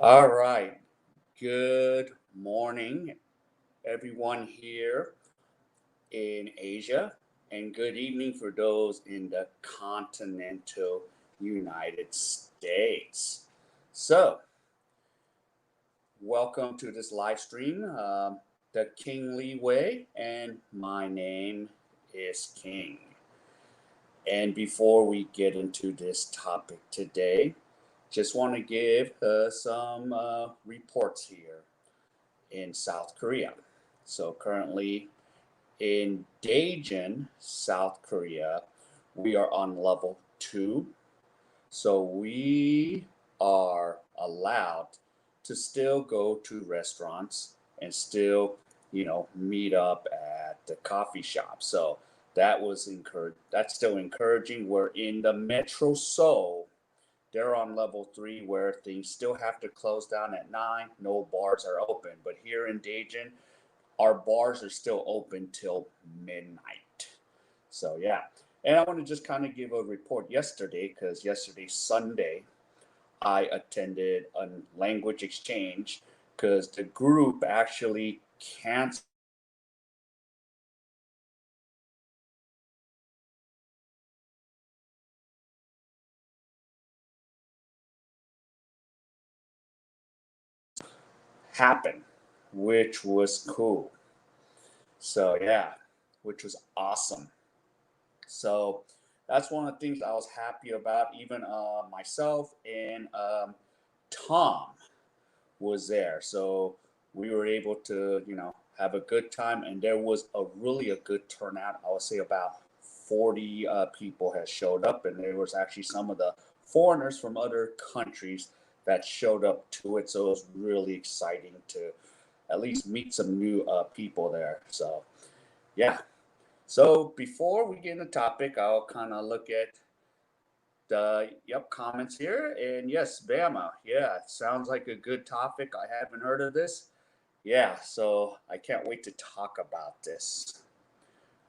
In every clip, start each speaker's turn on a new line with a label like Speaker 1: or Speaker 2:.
Speaker 1: All right. Good morning, everyone here in Asia, and good evening for those in the continental United States. So, welcome to this live stream, The Kingly Way, and my name is King. And before we get into this topic today, just want to give some reports here in South Korea. So currently in Daejeon, South Korea, we are on level 2. So we are allowed to still go to restaurants and still, meet up at the coffee shop. So that's still encouraging. We're in the Metro Seoul. They're on level 3 where things still have to close down at 9. No bars are open. But here in Daejeon, our bars are still open till midnight. So yeah. And I want to just kind of give a report yesterday because yesterday, Sunday, I attended a language exchange because the group actually canceled happen, which was cool. So yeah, which was awesome. So that's one of the things I was happy about. Even myself and Tom was there, so we were able to, have a good time, and there was a good turnout. I would say about 40 people has showed up, and there was actually some of the foreigners from other countries that showed up to it. So it was really exciting to at least meet some new people there. So yeah, so before we get into the topic, I'll kind of look at the comments here. And yes, Bama, yeah, it sounds like a good topic. I haven't heard of this. Yeah, so I can't wait to talk about this.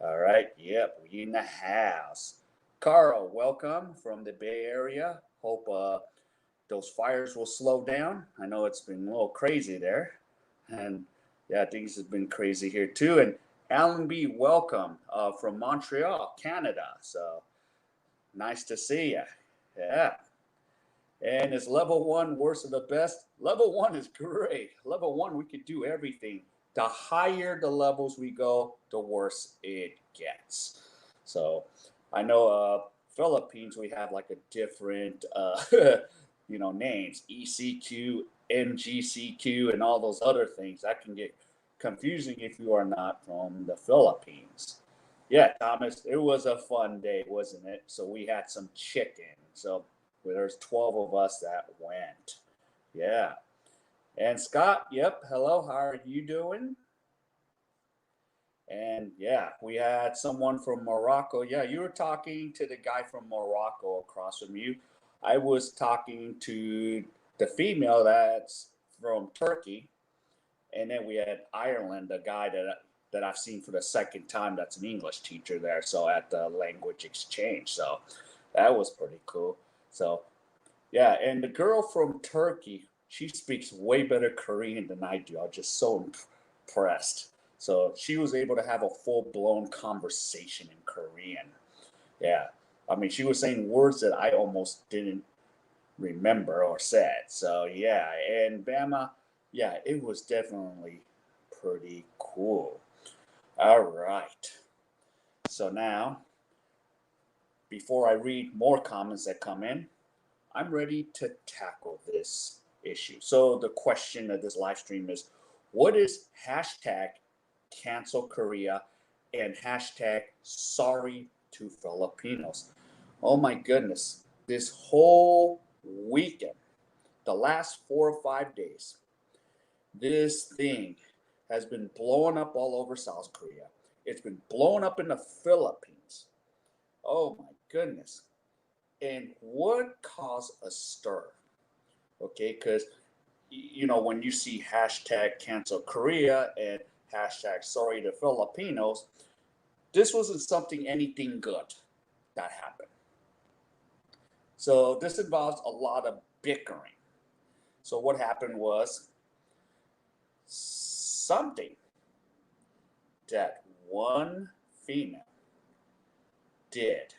Speaker 1: All right, yep, we in the house. Carl, welcome from the Bay Area. Hope those fires will slow down. I know it's been a little crazy there, and yeah, things have been crazy here too. And Alan B, welcome from Montreal, Canada. So nice to see you. Yeah. And is level 1 worst of the best? Level 1 is great. Level 1, we could do everything. The higher the levels we go, the worse it gets. So I know Philippines, we have like a different, names, ECQ, MGCQ, and all those other things. That can get confusing if you are not from the Philippines. Yeah, Thomas, it was a fun day, wasn't it? So we had some chicken. So there's 12 of us that went. Yeah. And Scott, yep, hello, how are you doing? And yeah, we had someone from Morocco. Yeah, you were talking to the guy from Morocco across from you. I was talking to the female that's from Turkey. And then we had Ireland, a guy that I've seen for the second time that's an English teacher there. So at the language exchange. So that was pretty cool. So yeah, and the girl from Turkey, she speaks way better Korean than I do. I'm just so impressed. So she was able to have a full blown conversation in Korean. Yeah. I mean, she was saying words that I almost didn't remember or said. So yeah, and Bama, yeah, it was definitely pretty cool. All right. So now, before I read more comments that come in, I'm ready to tackle this issue. So the question of this live stream is, what is hashtag cancel Korea and hashtag sorry to Filipinos? Oh my goodness, this whole weekend, the last 4 or 5 days, this thing has been blowing up all over South Korea. It's been blowing up in the Philippines. Oh my goodness. And what caused a stir? Okay, because when you see hashtag cancel Korea and hashtag sorry to Filipinos, this wasn't something anything good that happened. So this involves a lot of bickering. So what happened was something that one female did.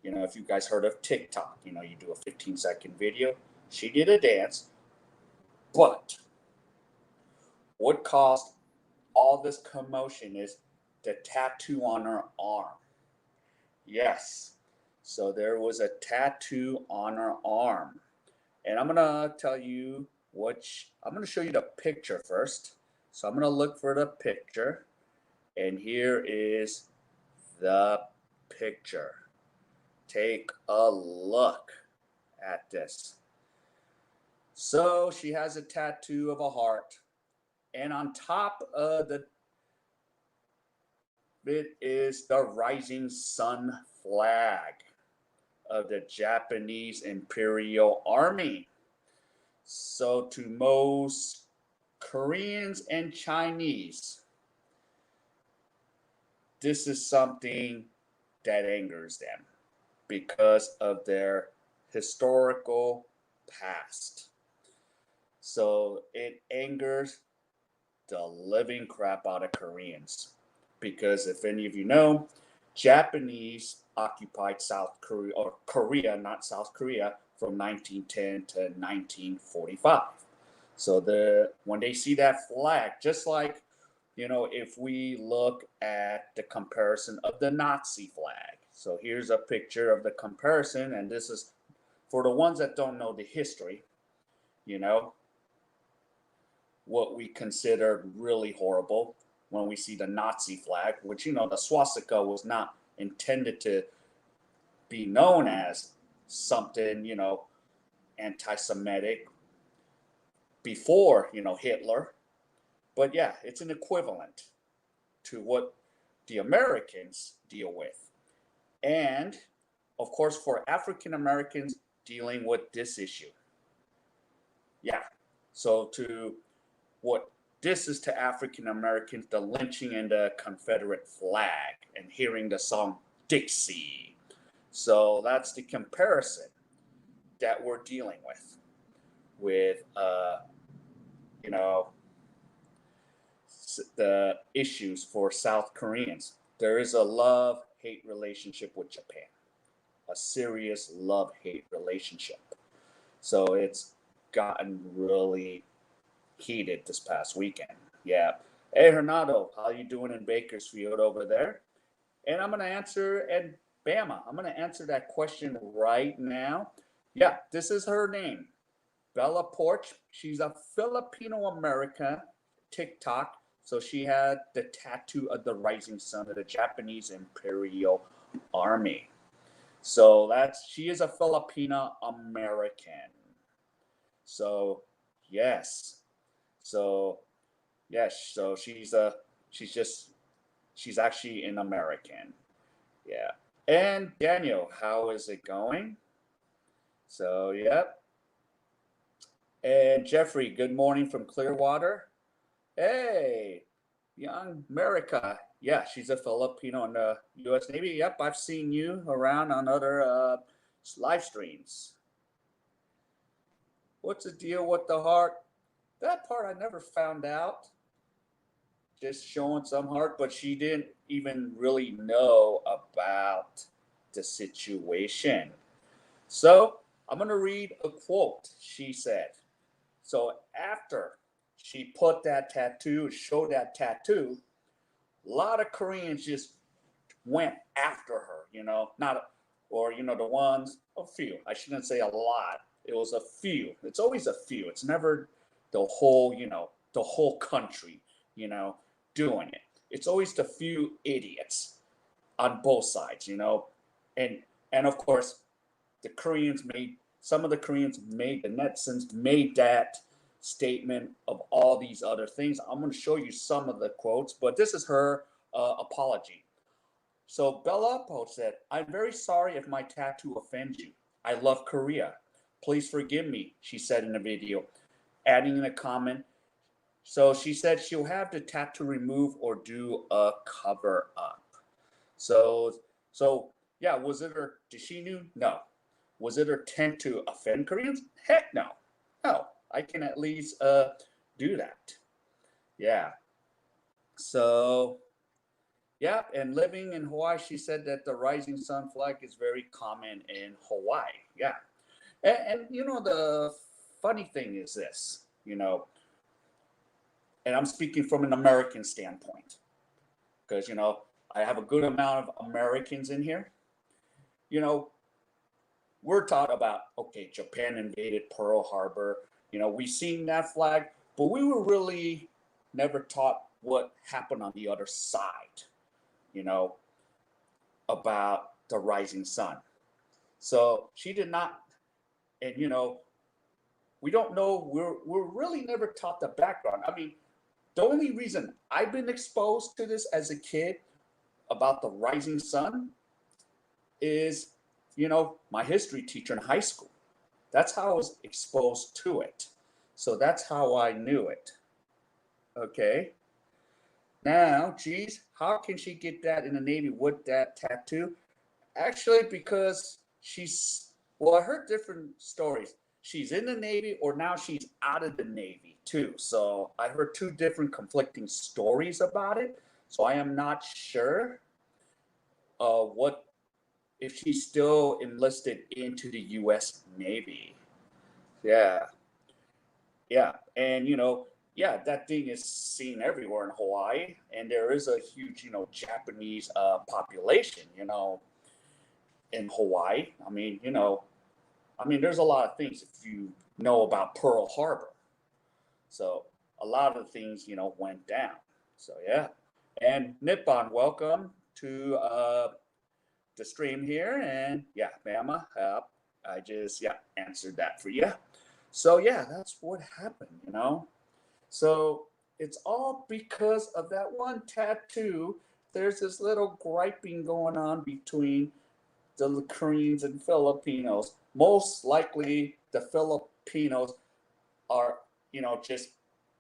Speaker 1: If you guys heard of TikTok, you do a 15-second video. She did a dance, but what caused all this commotion is the tattoo on her arm. Yes. So there was a tattoo on her arm. And I'm going to tell you I'm going to show you the picture first. So I'm going to look for the picture. And here is the picture. Take a look at this. So she has a tattoo of a heart. And on top of it is the rising sun flag of the Japanese Imperial Army. So to most Koreans and Chinese, this is something that angers them because of their historical past. So it angers the living crap out of Koreans. Because if any of you know, Japanese occupied South Korea, or Korea, not South Korea, from 1910 to 1945. So when they see that flag, just like, if we look at the comparison of the Nazi flag. So here's a picture of the comparison, and this is for the ones that don't know the history, what we considered really horrible when we see the Nazi flag, which, the swastika was not intended to be known as something, anti-Semitic before, Hitler. But yeah, it's an equivalent to what the Americans deal with. And of course, for African Americans dealing with this issue. Yeah. So what this is to African Americans, the lynching and the Confederate flag, and hearing the song Dixie. So that's the comparison that we're dealing with the issues for South Koreans. There is a love-hate relationship with Japan, a serious love-hate relationship. So it's gotten really heated this past weekend. Yeah. Hey, Hernando, how you doing in Bakersfield over there? And I'm going to answer, and Bama, I'm going to answer that question right now. Yeah, this is her name, Bella Porch. She's a Filipino-American TikTok. So she had the tattoo of the rising sun of the Japanese Imperial Army. So she is a Filipino-American. So yes. So yes, so she's actually an American. Yeah. And Daniel, how is it going? So yep. And Jeffrey, good morning from Clearwater. Hey, young America. Yeah, she's a Filipino in the U.S. Navy. Yep, I've seen you around on other live streams. What's the deal with the heart? That part I never found out. Just showing some heart, but she didn't even really know about the situation. So I'm going to read a quote she said. So after she put that tattoo, showed that tattoo, a lot of Koreans just went after her, not, or, the ones, a few, I shouldn't say a lot. It was a few. It's always a few. It's never the whole, the whole country, doing it. It's always the few idiots on both sides, and of course, some of the Koreans made, the netizens made that statement of all these other things. I'm going to show you some of the quotes, but this is her apology. So Bella Post said, "I'm very sorry if my tattoo offends you. I love Korea. Please forgive me," she said in the video, adding in a comment. So she said she'll have the tattoo removed or do a cover up. So yeah, did she knew? No. Was it her intent to offend Koreans? Heck no. No. I can at least do that. Yeah. So yeah, and living in Hawaii, she said that the rising sun flag is very common in Hawaii. Yeah. And the funny thing is this, and I'm speaking from an American standpoint, because I have a good amount of Americans in here. You know, we're taught about, okay, Japan invaded Pearl Harbor. We've seen that flag, but we were really never taught what happened on the other side, you know, about the rising sun. So she did not, and we don't know. We're really never taught the background. I mean, the only reason I've been exposed to this as a kid about the rising sun is, my history teacher in high school. That's how I was exposed to it. So that's how I knew it. Okay. Now, geez, how can she get that in the Navy with that tattoo? Actually, because well, I heard different stories. She's in the Navy or now she's out of the Navy too. So I heard two different conflicting stories about it. So I am not sure what if she's still enlisted into the U.S. Navy. Yeah. Yeah, and yeah, that thing is seen everywhere in Hawaii, and there is a huge, Japanese population, in Hawaii. I mean, there's a lot of things if you know about Pearl Harbor. So a lot of things, went down. So yeah, and Nippon, welcome to the stream here, and yeah, Bama, I just answered that for you. So yeah, that's what happened. So it's all because of that one tattoo. There's this little griping going on between the Koreans and Filipinos. Most likely, the Filipinos are, just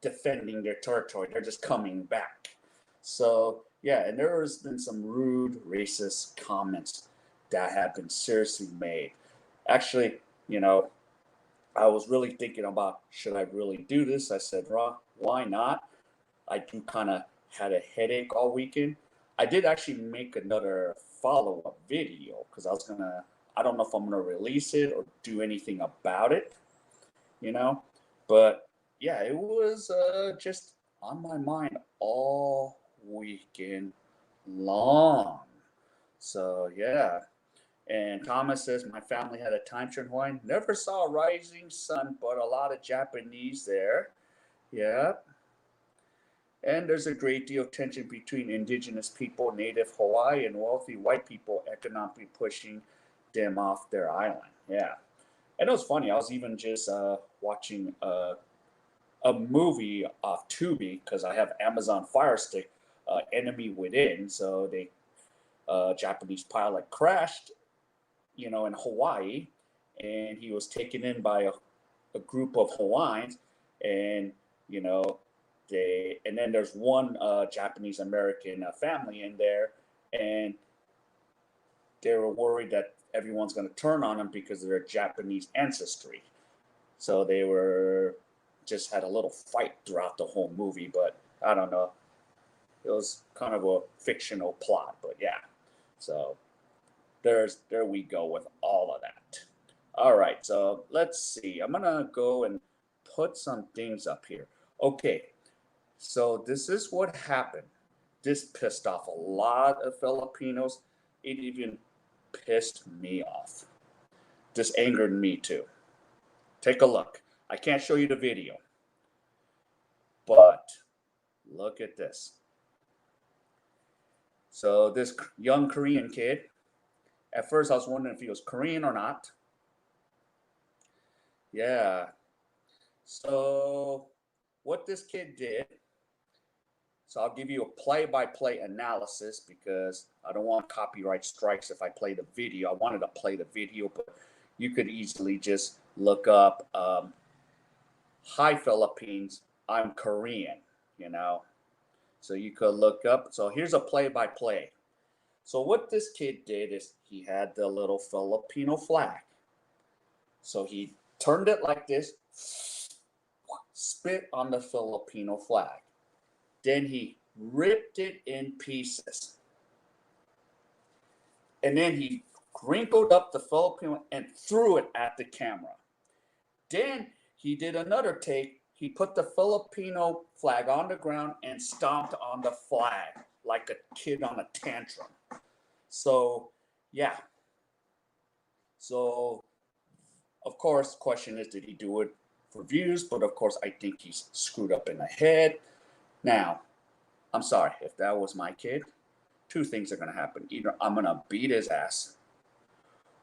Speaker 1: defending their territory. They're just coming back. So, yeah, and there has been some rude, racist comments that have been seriously made. Actually, you know, I was really thinking about should I really do this? I said, why not? I do kind of had a headache all weekend. I did actually make another follow up video because I don't know if I'm gonna release it or do anything about it, you know. But yeah, it was just on my mind all weekend long. So yeah, and Thomas says, my family had a timeshare in Hawaii. Never saw a rising sun, but a lot of Japanese there. Yeah. And there's a great deal of tension between indigenous people, native Hawaii, and wealthy white people economically pushing them off their island. Yeah. And it was funny. I was even just watching a movie off Tubi because I have Amazon Fire Stick, Enemy Within. So the Japanese pilot crashed in Hawaii, and he was taken in by a group of Hawaiians, and you know, and then there's one Japanese American family in there, and they were worried that everyone's going to turn on them because of their Japanese ancestry. So they were just had a little fight throughout the whole movie, but I don't know. It was kind of a fictional plot, but yeah. So there we go with all of that. All right, so let's see. I'm gonna go and put some things up here. Okay, so this is what happened. This pissed off a lot of Filipinos. It even pissed me off. This angered me too. Take a look. I can't show you the video, but look at this. So this young Korean kid, at first I was wondering if he was Korean or not. Yeah. So what this kid did, so I'll give you a play-by-play analysis because I don't want copyright strikes if I play the video. I wanted to play the video, but you could easily just look up, hi Philippines, I'm Korean, you know. So you could look up. So here's a play-by-play. So what this kid did is he had the little Filipino flag. So he turned it like this, spit on the Filipino flag. Then he ripped it in pieces. And then he crinkled up the Filipino and threw it at the camera. Then he did another take. He put the Filipino flag on the ground and stomped on the flag like a kid on a tantrum. So, yeah. So, of course, the question is, did he do it for views? But of course, I think he's screwed up in the head. Now, I'm sorry, if that was my kid, two things are going to happen. Either I'm going to beat his ass,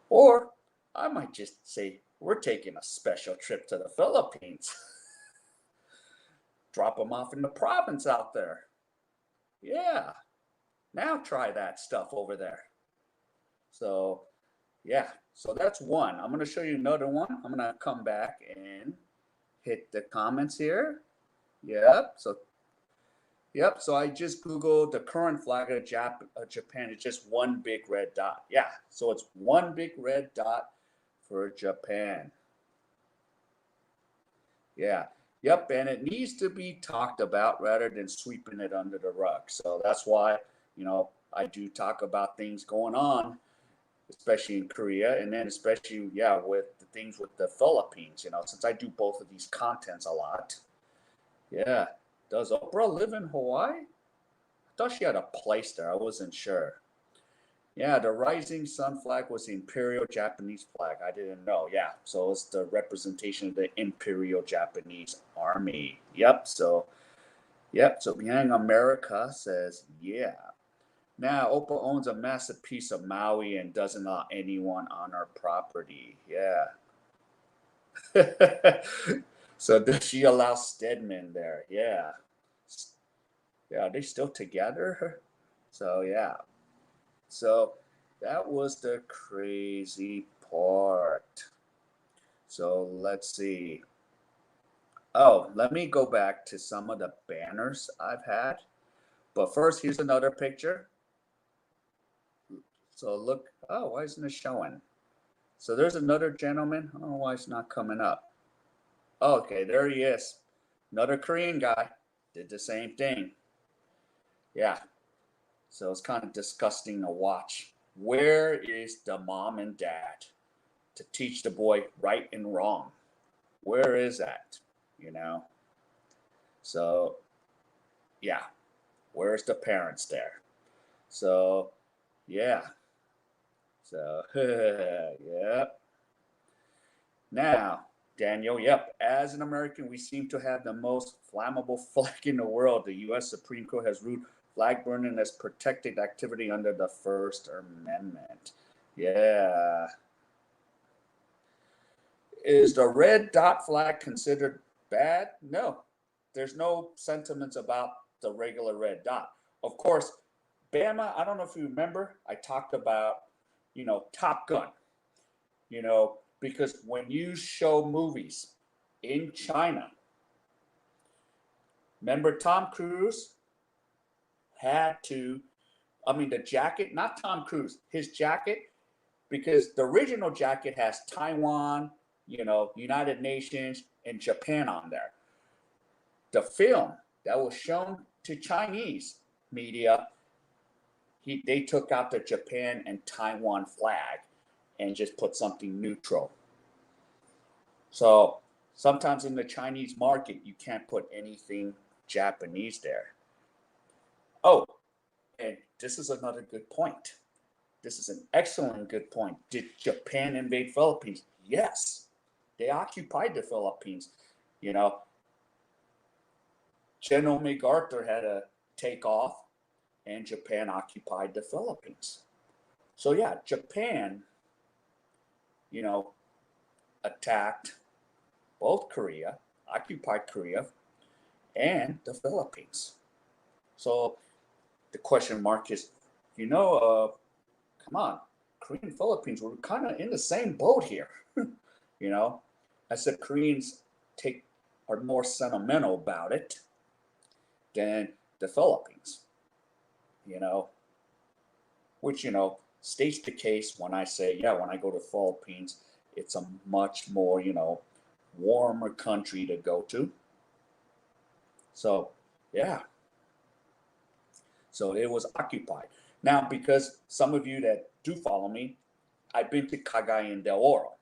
Speaker 1: or I might just say, we're taking a special trip to the Philippines. Drop him off in the province out there. Yeah, now try that stuff over there. So, yeah, so that's one. I'm going to show you another one. I'm going to come back and hit the comments here. Yep, so I just Googled the current flag of Japan. It's just one big red dot. Yeah, so it's one big red dot for Japan. Yeah, yep, and it needs to be talked about rather than sweeping it under the rug. So that's why, I do talk about things going on, especially in Korea, and then especially, with the things with the Philippines, since I do both of these contents a lot. Yeah. Does Oprah live in Hawaii? I thought she had a place there. I wasn't sure. Yeah, the rising sun flag was the imperial Japanese flag. I didn't know. Yeah, so it's the representation of the imperial Japanese army. So Behind America says, yeah. Now, Oprah owns a massive piece of Maui and doesn't allow anyone on her property. Yeah. So does she allow Stedman there? Yeah. Yeah, are they still together? So yeah. So that was the crazy part. So let's see. Oh, let me go back to some of the banners I've had. But first, here's another picture. So look, oh, why isn't it showing? So there's another gentleman. I don't know why it's not coming up. Okay, there he is. Another Korean guy. Did the same thing. Yeah. So it's kind of disgusting to watch. Where is the mom and dad to teach the boy right and wrong? Where is that? So, yeah. Where's the parents there? So, yeah. So, yep. Now, Daniel, yep. As an American, we seem to have the most flammable flag in the world. The U.S. Supreme Court has ruled flag burning as protected activity under the First Amendment. Yeah. Is the red dot flag considered bad? No. There's no sentiments about the regular red dot. Of course, Bama, I don't know if you remember, I talked about, Top Gun, because when you show movies in China, remember Tom Cruise had to, the jacket, not Tom Cruise, his jacket, because the original jacket has Taiwan, United Nations, and Japan on there. The film that was shown to Chinese media, they took out the Japan and Taiwan flag and just put something neutral. So sometimes in the Chinese market, you can't put anything Japanese there. Oh, and this is another good point. This is an excellent good point. Did Japan invade Philippines? Yes. They occupied the Philippines. General MacArthur had to take off, and Japan occupied the Philippines. So yeah, Japan, attacked both Korea, occupied Korea, and the Philippines. So the question mark is, come on, Korea and Philippines, we're kind of in the same boat here. I said Koreans are more sentimental about it than the Philippines, which, states the case when I say, when I go to Philippines, it's a much more, warmer country to go to. So, yeah. So it was occupied. Now, because some of you that do follow me, I've been to Cagayan del Oro.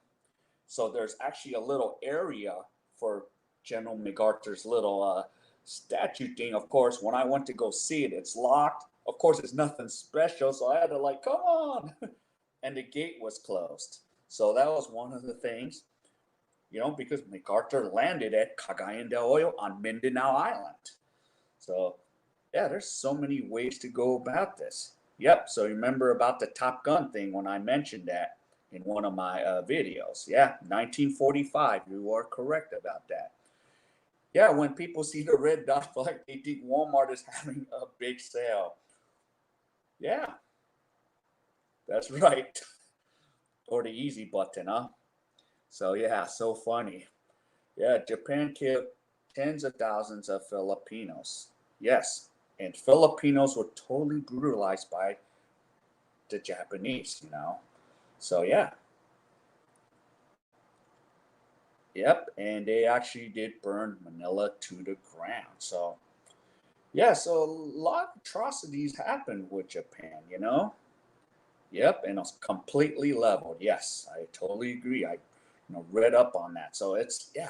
Speaker 1: So there's actually a little area for General MacArthur's little statue thing. Of course, when I went to go see it, it's locked. Of course, it's nothing special. So I had to like, come on. And the gate was closed. So that was one of the things, because MacArthur landed at Cagayan del Oro on Mindanao Island. So yeah, there's so many ways to go about this. Yep. So remember about the Top Gun thing when I mentioned that in one of my videos. Yeah, 1945. You are correct about that. Yeah, when people see the red dot flag, they think Walmart is having a big sale. Yeah, that's right. Or the easy button, huh? So yeah, so funny. Yeah, Japan killed tens of thousands of Filipinos. Yes, and Filipinos were totally brutalized by the Japanese. So yeah, yep, and they actually did burn Manila to the ground. So yeah, so a lot of atrocities happened with Japan. Yep, and it's completely leveled. Yes, I totally agree. I read up on that. So it's yeah.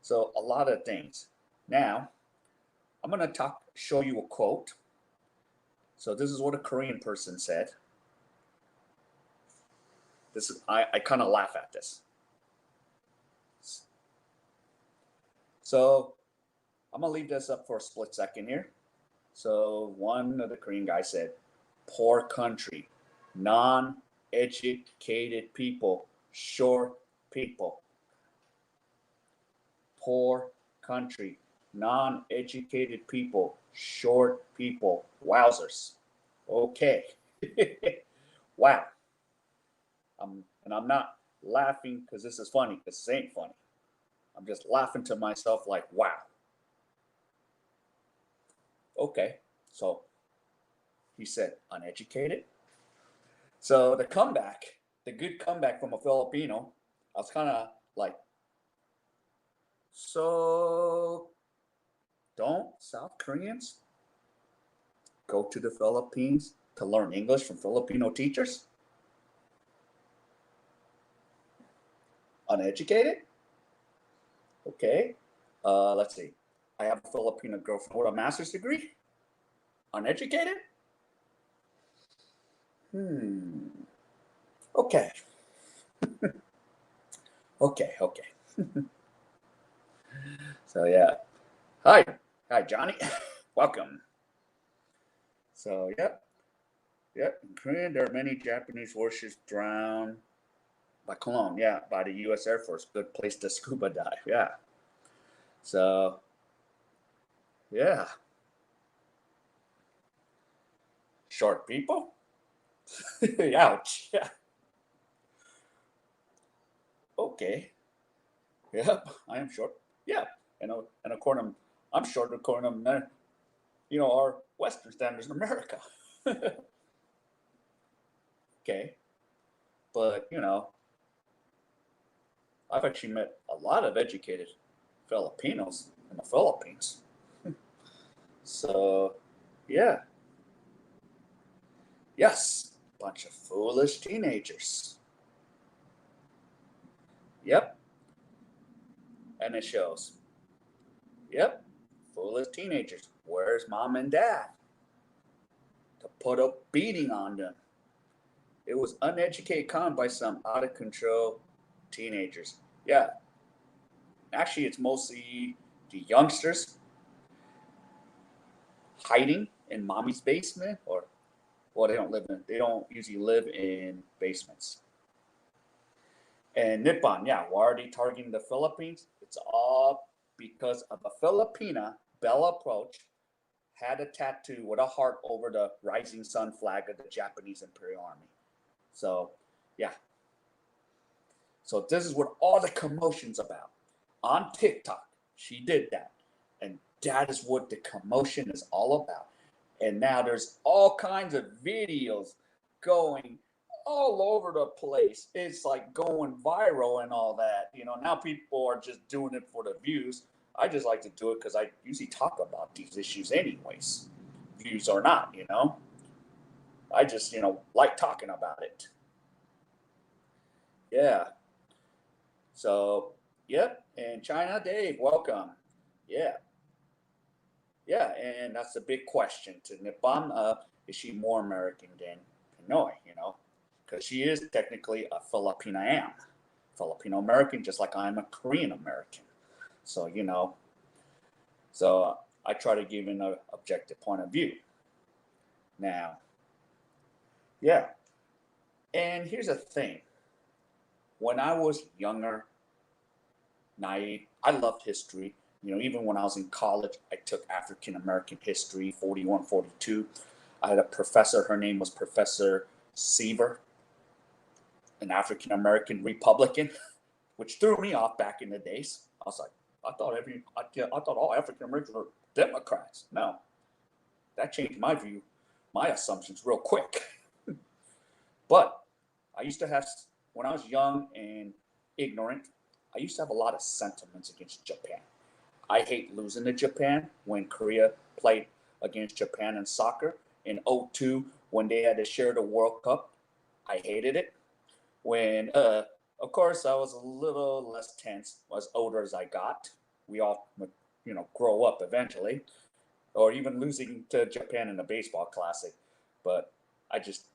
Speaker 1: So a lot of things. Now I'm gonna show you a quote. So this is what a Korean person said. This is I kind of laugh at this. So I'm gonna leave this up for a split second here. So one of the Korean guys said, "Poor country, non-educated people, short people. Poor country, non-educated people, short people." Wowzers. Okay. Wow. And I'm not laughing because this is funny, because this ain't funny. I'm just laughing to myself like, wow. Okay. So he said, uneducated. So the good comeback from a Filipino, I was kind of like, so don't South Koreans go to the Philippines to learn English from Filipino teachers? Uneducated? Okay. Let's see. I have a Filipino girlfriend with a master's degree. Uneducated? Okay. Okay. So yeah. Hi. Hi, Johnny. Welcome. So yep. In Korea, there are many Japanese warships drowned by Cologne. Yeah, by the U.S. Air Force. Good place to scuba dive. Yeah. So yeah. Short people? Ouch. Yeah. Okay. Yep. I am short. Yeah. And according, I'm short according to our Western standards in America. Okay. But I've actually met a lot of educated Filipinos in the Philippines. So yeah. Yes. Bunch of foolish teenagers. Yep. And it shows. Yep. Foolish teenagers. Where's mom and dad to put a beating on them? It was uneducated conduct by some out of control teenagers. Yeah. Actually, it's mostly the youngsters hiding in mommy's basement, or well, they don't usually live in basements. And Nippon, yeah, why are they targeting the Philippines? It's all because of a Filipina, Bella Approach, had a tattoo with a heart over the rising sun flag of the Japanese Imperial Army. So, yeah. So this is what all the commotion's about. On TikTok, she did that. And that is what the commotion is all about. And now there's all kinds of videos going all over the place. It's like going viral and all that. Now people are just doing it for the views. I just like to do it because I usually talk about these issues anyways, views or not, you know. I just, like talking about it. Yeah. So, yep. And China, Dave, welcome. Yeah. Yeah. And that's a big question to Nippon. Is she more American than Pinoy, Because she is technically a Filipina am. Filipino American, just like I'm a Korean American. So, I try to give an objective point of view. Now, yeah. And here's the thing. When I was younger, naive, I loved history. Even when I was in college, I took African American history, 41, 42. I had a professor, her name was Professor Seaver, an African American Republican, which threw me off back in the days. I was like, I thought all African Americans were Democrats. No, that changed my view, my assumptions real quick. But I used to have, when I was young and ignorant, I used to have a lot of sentiments against Japan. I hate losing to Japan when Korea played against Japan in soccer in '02 when they had to share the World Cup. I hated it. When, of course, I was a little less tense as older as I got. We all, grow up eventually, or even losing to Japan in the baseball classic. But I just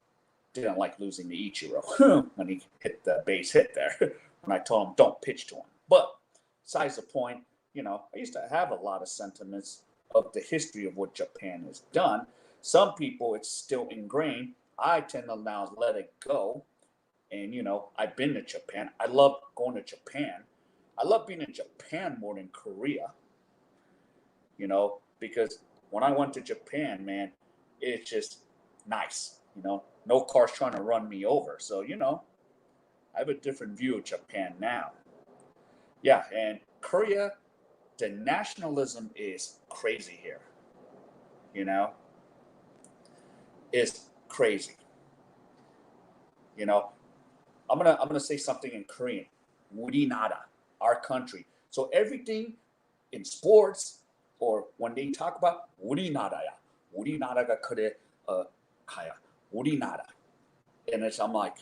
Speaker 1: didn't like losing to Ichiro when he hit the base hit there. When I told him don't pitch to him. But besides the point, I used to have a lot of sentiments of the history of what Japan has done. Some people, it's still ingrained. I tend to now let it go. And, I've been to Japan. I love going to Japan. I love being in Japan more than Korea, because when I went to Japan, man, it's just nice, no cars trying to run me over. So, I have a different view of Japan now. Yeah, and Korea, the nationalism is crazy here. You know, it's crazy. You know, I'm gonna say something in Korean. Urinada, our country. So everything in sports or when they talk about 우리나라야, 우리나라가 그래 가야, 우리나라, and I'm like,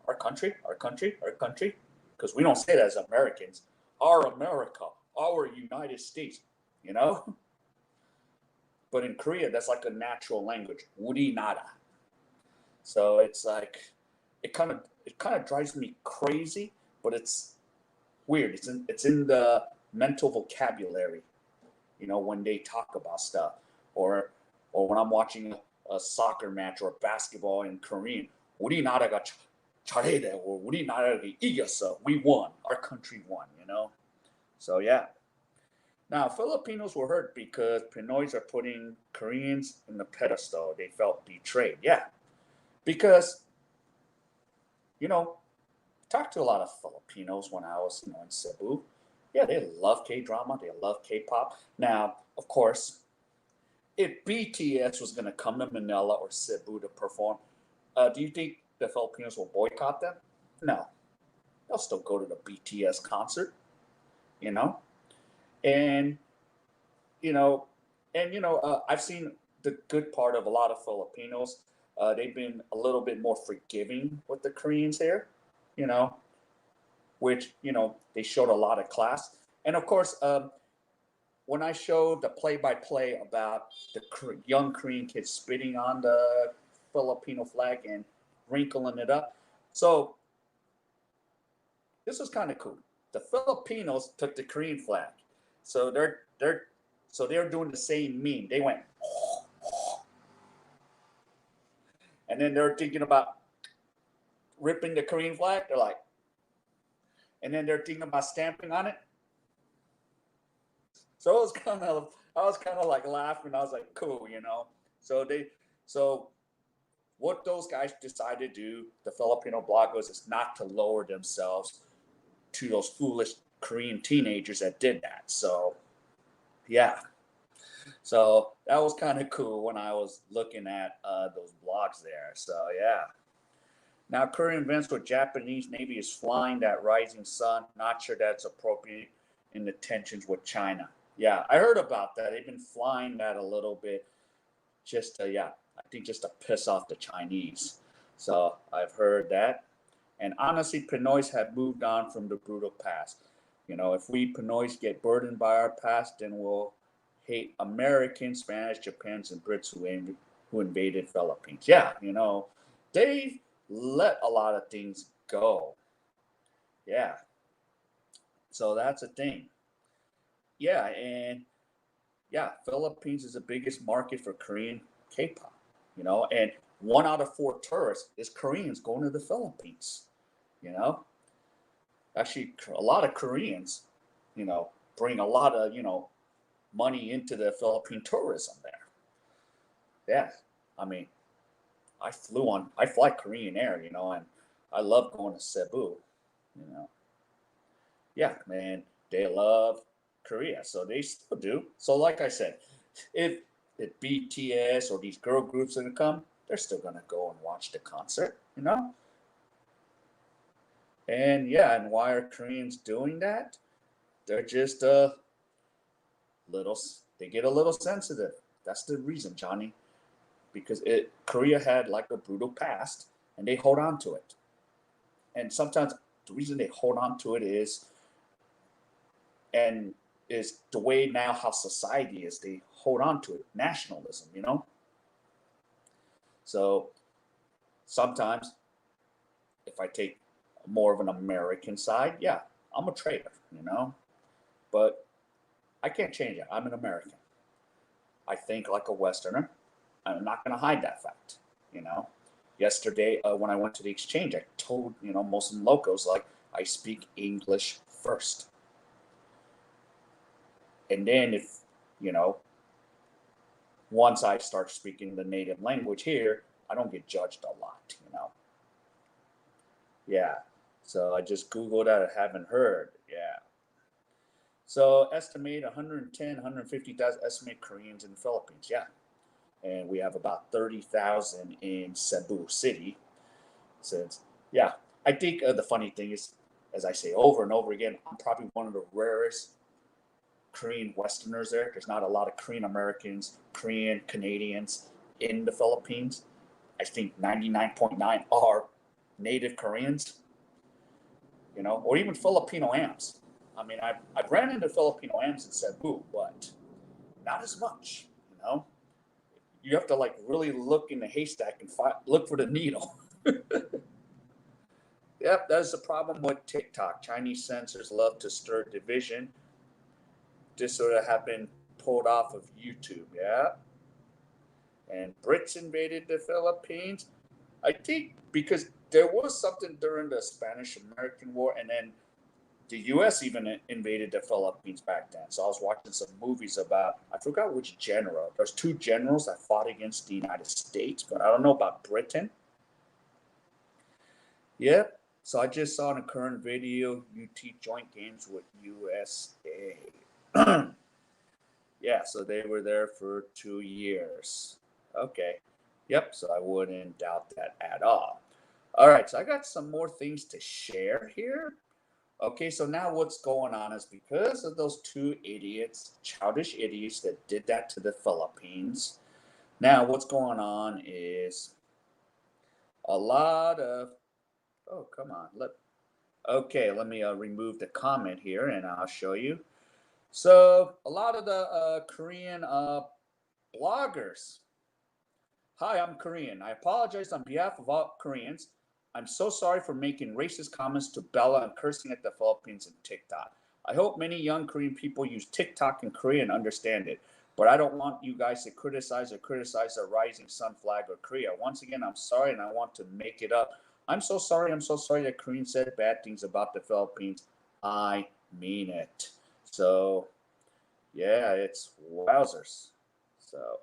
Speaker 1: our country, our country, our country, because we don't say that as Americans. Our America, our United States, you know. But in Korea, that's like a natural language, 우리나라. So it's like it kind of drives me crazy, but it's weird. It's in the mental vocabulary, when they talk about stuff, or when I'm watching a soccer match or basketball in Korean, 우리나라가 잘해, or 우리나라가 이겼어. We won. Our country won. So yeah. Now Filipinos were hurt because Pinoys are putting Koreans in the pedestal. They felt betrayed. Yeah, because you know talked to a lot of Filipinos when I was in Cebu. Yeah, they love K drama. They love K-pop. Now, of course, if BTS was going to come to Manila or Cebu to perform, do you think the Filipinos will boycott them? No, they'll still go to the BTS concert. You know, and you know, I've seen the good part of a lot of Filipinos. They've been a little bit more forgiving with the Koreans here. You know, which they showed a lot of class. And of course, when I showed the play-by-play about the young Korean kids spitting on the Filipino flag and wrinkling it up, so this was kind of cool. The Filipinos took the Korean flag, so they're doing the same meme. They went, and then they're thinking about ripping the Korean flag. They're like, and then they're thinking about stamping on it. So I was kind of like laughing. I was like, cool. So what those guys decided to do, the Filipino bloggers, is not to lower themselves to those foolish Korean teenagers that did that. So, yeah. So that was kind of cool when I was looking at those blogs there. So, yeah. Now, current events with Japanese Navy is flying that rising sun. Not sure that's appropriate in the tensions with China. Yeah, I heard about that. They've been flying that a little bit, just to, yeah, I think just to piss off the Chinese. So I've heard that. And honestly, Pinoys have moved on from the brutal past. If we Pinoys get burdened by our past, then we'll hate Americans, Spanish, Japans, and Brits who invaded Philippines. Yeah, they've let a lot of things go. Yeah, so that's a thing. Yeah, and yeah, Philippines is the biggest market for Korean K-pop. And 1 out of 4 tourists is Koreans going to the Philippines. You know, Actually, a lot of Koreans, you know, bring a lot of money into the Philippine tourism there. Yeah, I mean, I fly Korean Air, and I love going to Cebu. You know, yeah, man, they love Korea, so they still do. So, like I said, if BTS or these girl groups are gonna come, they're still gonna go and watch the concert. And yeah, and why are Koreans doing that? They're just little. They get a little sensitive. That's the reason, Johnny, because Korea had like a brutal past, and they hold on to it. And sometimes the reason they hold on to it and is the way now how society is. They hold on to it, nationalism. So sometimes if I take more of an American side, yeah, I'm a traitor. But I can't change it. I'm an American. I think like a Westerner. I'm not going to hide that fact. You know, Yesterday when I went to the exchange, I told Muslim locals like I speak English first, and then if you know once I start speaking the native language here, I don't get judged a lot. Yeah. So I just Googled that. I haven't heard. Yeah. So estimate 110, 150,000 estimate Koreans in the Philippines. Yeah. And we have about 30,000 in Cebu City. Since, yeah, I think the funny thing is, as I say over and over again, I'm probably one of the rarest Korean Westerners there. There's not a lot of Korean Americans, Korean Canadians in the Philippines. I think 99.9 are native Koreans, or even Filipino AMs. I mean, I've ran into Filipino AMs in Cebu, but not as much. You know, you have to like really look in the haystack and look for the needle. Yep, that's the problem with TikTok. Chinese censors love to stir division. This sort of have been pulled off of YouTube. Yeah, and Brits invaded the Philippines. I think because there was something during the Spanish American War, and then the U.S. even invaded the Philippines back then. So I was watching some movies about, I forgot which general. There's two generals that fought against the United States, but I don't know about Britain. Yep. So I just saw in a current video UT joint games with USA. Yeah, so they were there for 2 years. Okay. Yep, so I wouldn't doubt that at all. All right, so I got some more things to share here. Okay, so now what's going on is because of those two idiots, childish idiots that did that to the Philippines. Now what's going on is a lot of, oh, come on. Okay, let me remove the comment here and I'll show you. So a lot of the Korean bloggers. Hi, I'm Korean. I apologize on behalf of all Koreans. I'm so sorry for making racist comments to Bella and cursing at the Philippines and TikTok. I hope many young Korean people use TikTok in Korea and understand it. But I don't want you guys to criticize the rising sun flag of Korea. Once again, I'm sorry and I want to make it up. I'm so sorry. I'm so sorry that Koreans said bad things about the Philippines. I mean it. So, yeah, it's wowzers. So,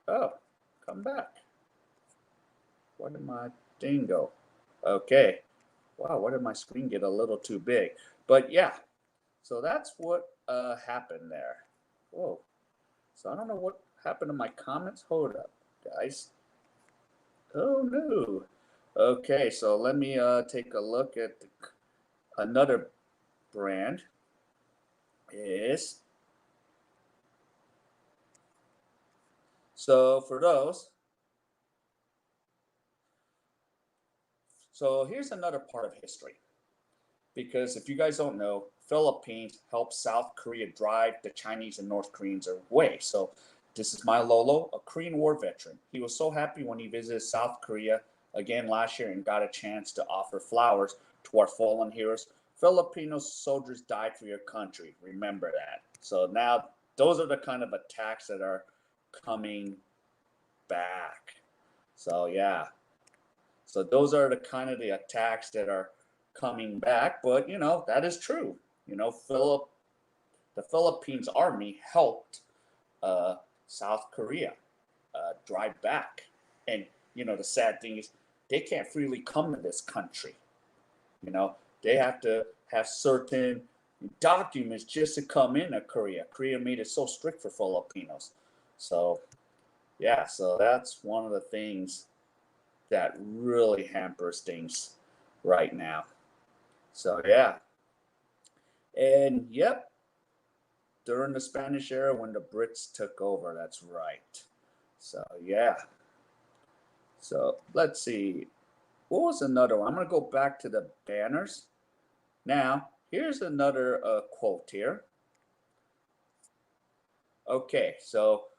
Speaker 1: oh, come back. Why did my thing go? Okay. Wow, why did my screen get a little too big? But yeah, so that's what happened there. Whoa. So I don't know what happened to my comments. Hold up, guys. Oh no. Okay, so let me take a look at another brand. is, so for those, so here's another part of history. Because if you guys don't know, Philippines helped South Korea drive the Chinese and North Koreans away. So this is my Lolo, a Korean War veteran. He was so happy when he visited South Korea again last year and got a chance to offer flowers to our fallen heroes. Filipino soldiers died for your country. Remember that. So now those are the kind of attacks that are coming back. So yeah. So those are the kind of the attacks that are coming back. But that is true. The Philippines army helped uh, South Korea drive back, and the sad thing is they can't freely come to this country. You know they have to have certain documents just to come into Korea. Korea made it so strict for Filipinos. So yeah, so that's one of the things that really hampers things right now. So yeah, and yep, during the Spanish era when the Brits took over. That's right. So yeah. So let's see. What was another one? I'm gonna go back to the banners. Now here's another quote here. Okay, so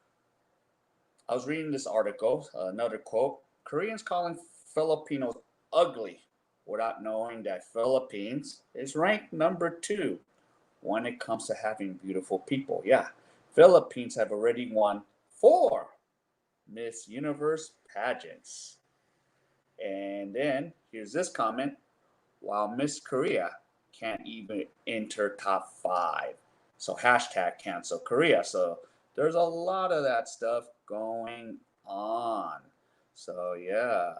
Speaker 1: I was reading this article. Another quote: Koreans calling Filipinos ugly without knowing that Philippines is ranked number 2 when it comes to having beautiful people. Yeah, Philippines have already won 4 Miss Universe pageants. And then here's this comment: while Miss Korea can't even enter top 5. So hashtag cancel Korea. So there's a lot of that stuff going on. So yeah.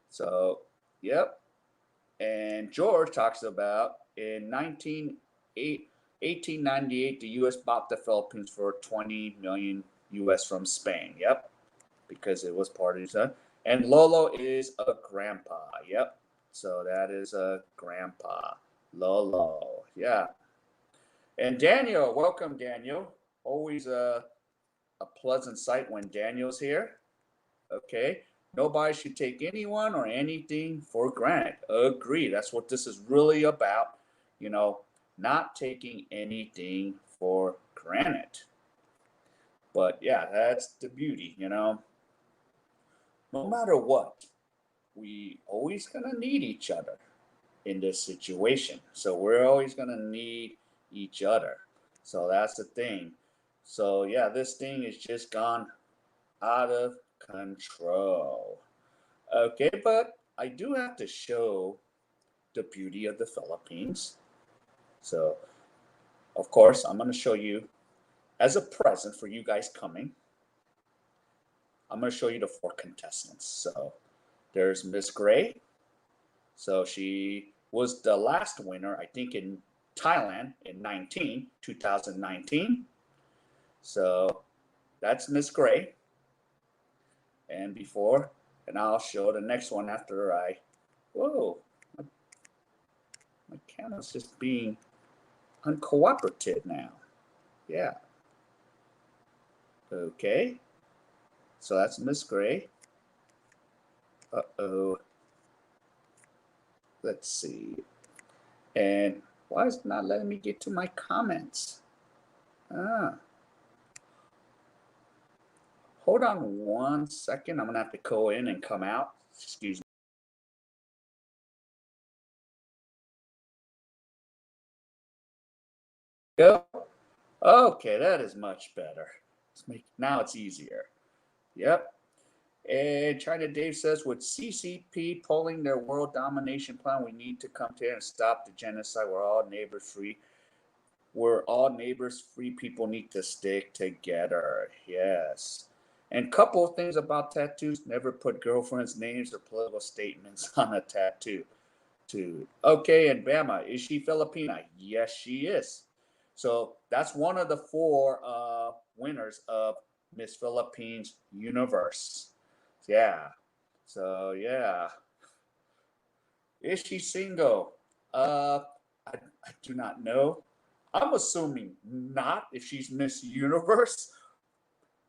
Speaker 1: So yep. And George talks about in 1898, the U.S. bought the Philippines for 20 million U.S. from Spain. Yep, because it was part of his son. And Lolo is a grandpa. Yep. So that is a grandpa. Lolo. Yeah. And Daniel, welcome, Daniel. Always a pleasant sight when Daniel's here. Okay. Nobody should take anyone or anything for granted. Agree. That's what this is really about. You know, not taking anything for granted. But yeah, that's the beauty. No matter what, we always gonna need each other in this situation. So we're always gonna need each other. So that's the thing. So yeah, this thing is just gone out of control. Okay, but I do have to show the beauty of the Philippines. So of course I'm gonna show you as a present for you guys coming. I'm gonna show you the 4 contestants. So there's Miss Gray. So she was the last winner, I think, in Thailand in 2019. So that's Miss Gray. And before, and I'll show the next one after whoa, my camera's just being uncooperative now. Yeah. Okay. So that's Miss Gray. Uh-oh. Let's see. And why is it not letting me get to my comments? Ah. Hold on 1 second. I'm going to have to go in and come out. Excuse me. Go. Okay, that is much better. Now it's easier. Yep. And China Dave says, with CCP pulling their world domination plan, we need to come together and stop the genocide. We're all neighbors, free people need to stick together. Yes. And couple of things about tattoos: never put girlfriends' names or political statements on a tattoo. Okay, and Bama, is she Filipina? Yes, she is. So that's one of the 4 winners of Miss Philippines Universe. Yeah. So yeah. Is she single? I do not know. I'm assuming not if she's Miss Universe,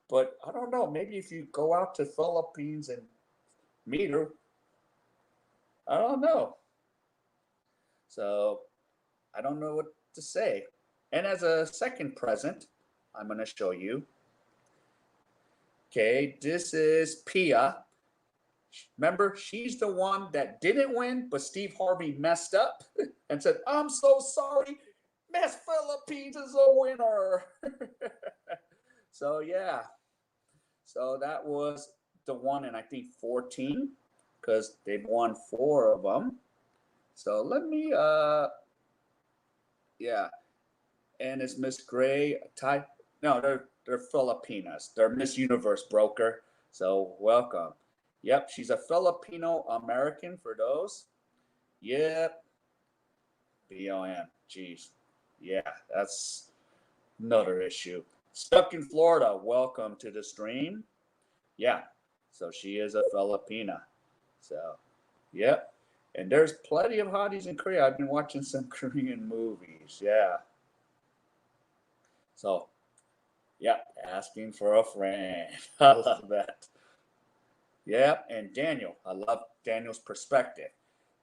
Speaker 1: but I don't know. Maybe if you go out to Philippines and meet her, I don't know. So I don't know what to say. And as a second present, I'm going to show you. Okay, this is Pia. Remember, she's the one that didn't win, but Steve Harvey messed up and said, I'm so sorry. Miss Philippines is a winner. So, yeah. So that was the one in, I think, 14, because they've won 4 of them. So let me, yeah. And it's Miss Gray. No, they're Filipinas. They're Miss Universe broker. So welcome. Yep, she's a Filipino American for those. Yep, BOM. Jeez. Yeah, that's another issue. Stuck in Florida. Welcome to the stream. Yeah, so she is a Filipina. So, yep. And there's plenty of hotties in Korea. I've been watching some Korean movies. Yeah. So, yeah, asking for a friend. I love that. Yeah, and Daniel. I love Daniel's perspective.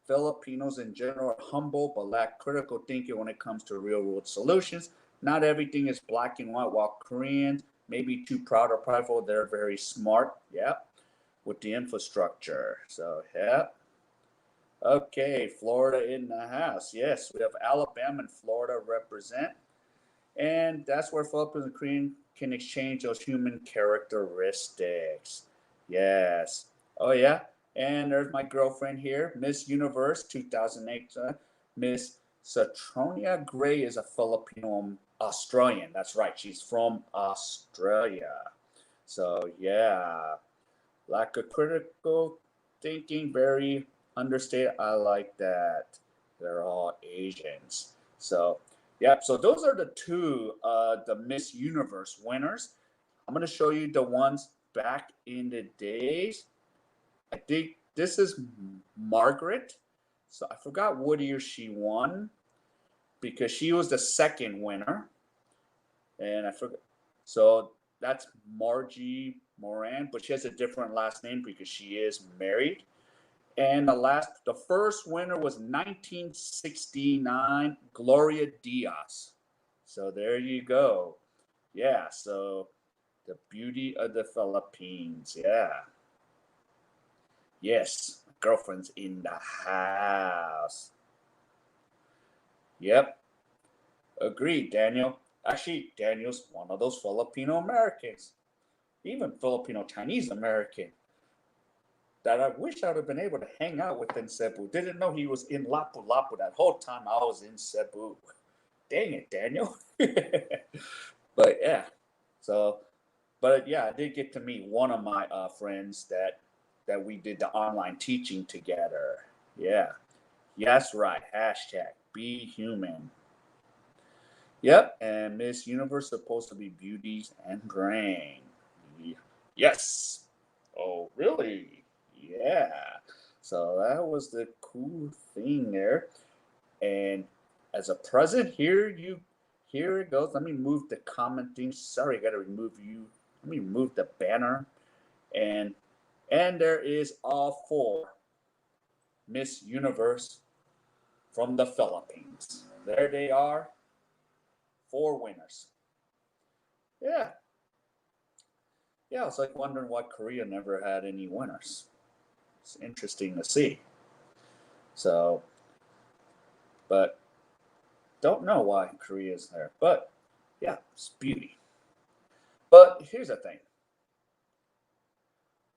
Speaker 1: Filipinos in general are humble but lack critical thinking when it comes to real world solutions. Not everything is black and white, while Koreans may be too proud or prideful. They're very smart. Yeah, with the infrastructure. So, yeah. Okay, Florida in the house. Yes, we have Alabama and Florida represent. And that's where Philippines and Korean can exchange those human characteristics. Yes. Oh, yeah. And there's my girlfriend here, Miss Universe 2008. Miss Satronia Gray is a Filipino Australian. That's right. She's from Australia. So, yeah. Lack of critical thinking, very understated. I like that. They're all Asians. So, yeah, so those are the two the Miss Universe winners. I'm going to show you the ones back in the days. I think this is Margaret. So I forgot what year she won because she was the second winner. And I forgot. So that's Margie Moran, but she has a different last name because she is married. And the first winner was 1969, Gloria Diaz. So there you go. Yeah, so the beauty of the Philippines. Yeah. Yes, my girlfriend's in the house. Yep. Agreed, Daniel. Actually, Daniel's one of those Filipino Americans, even Filipino Chinese American, that I wish I would have been able to hang out with in Cebu. Didn't know he was in Lapu Lapu that whole time I was in Cebu. Dang it, Daniel. But yeah, so, but yeah, I did get to meet one of my friends that we did the online teaching together. Yeah, yes, right. Hashtag be human. Yep, and Miss Universe supposed to be beauties and brain. Yes. Oh, really? Yeah. So that was the cool thing there. And as a present, here it goes. Let me move the comment thing. Sorry, I gotta remove you. Let me remove the banner. And there is all 4 Miss Universe from the Philippines. There they are. 4 winners. Yeah. Yeah, it's like wondering why Korea never had any winners. It's interesting to see. So, but don't know why Korea's there. But yeah, it's beauty. But here's the thing.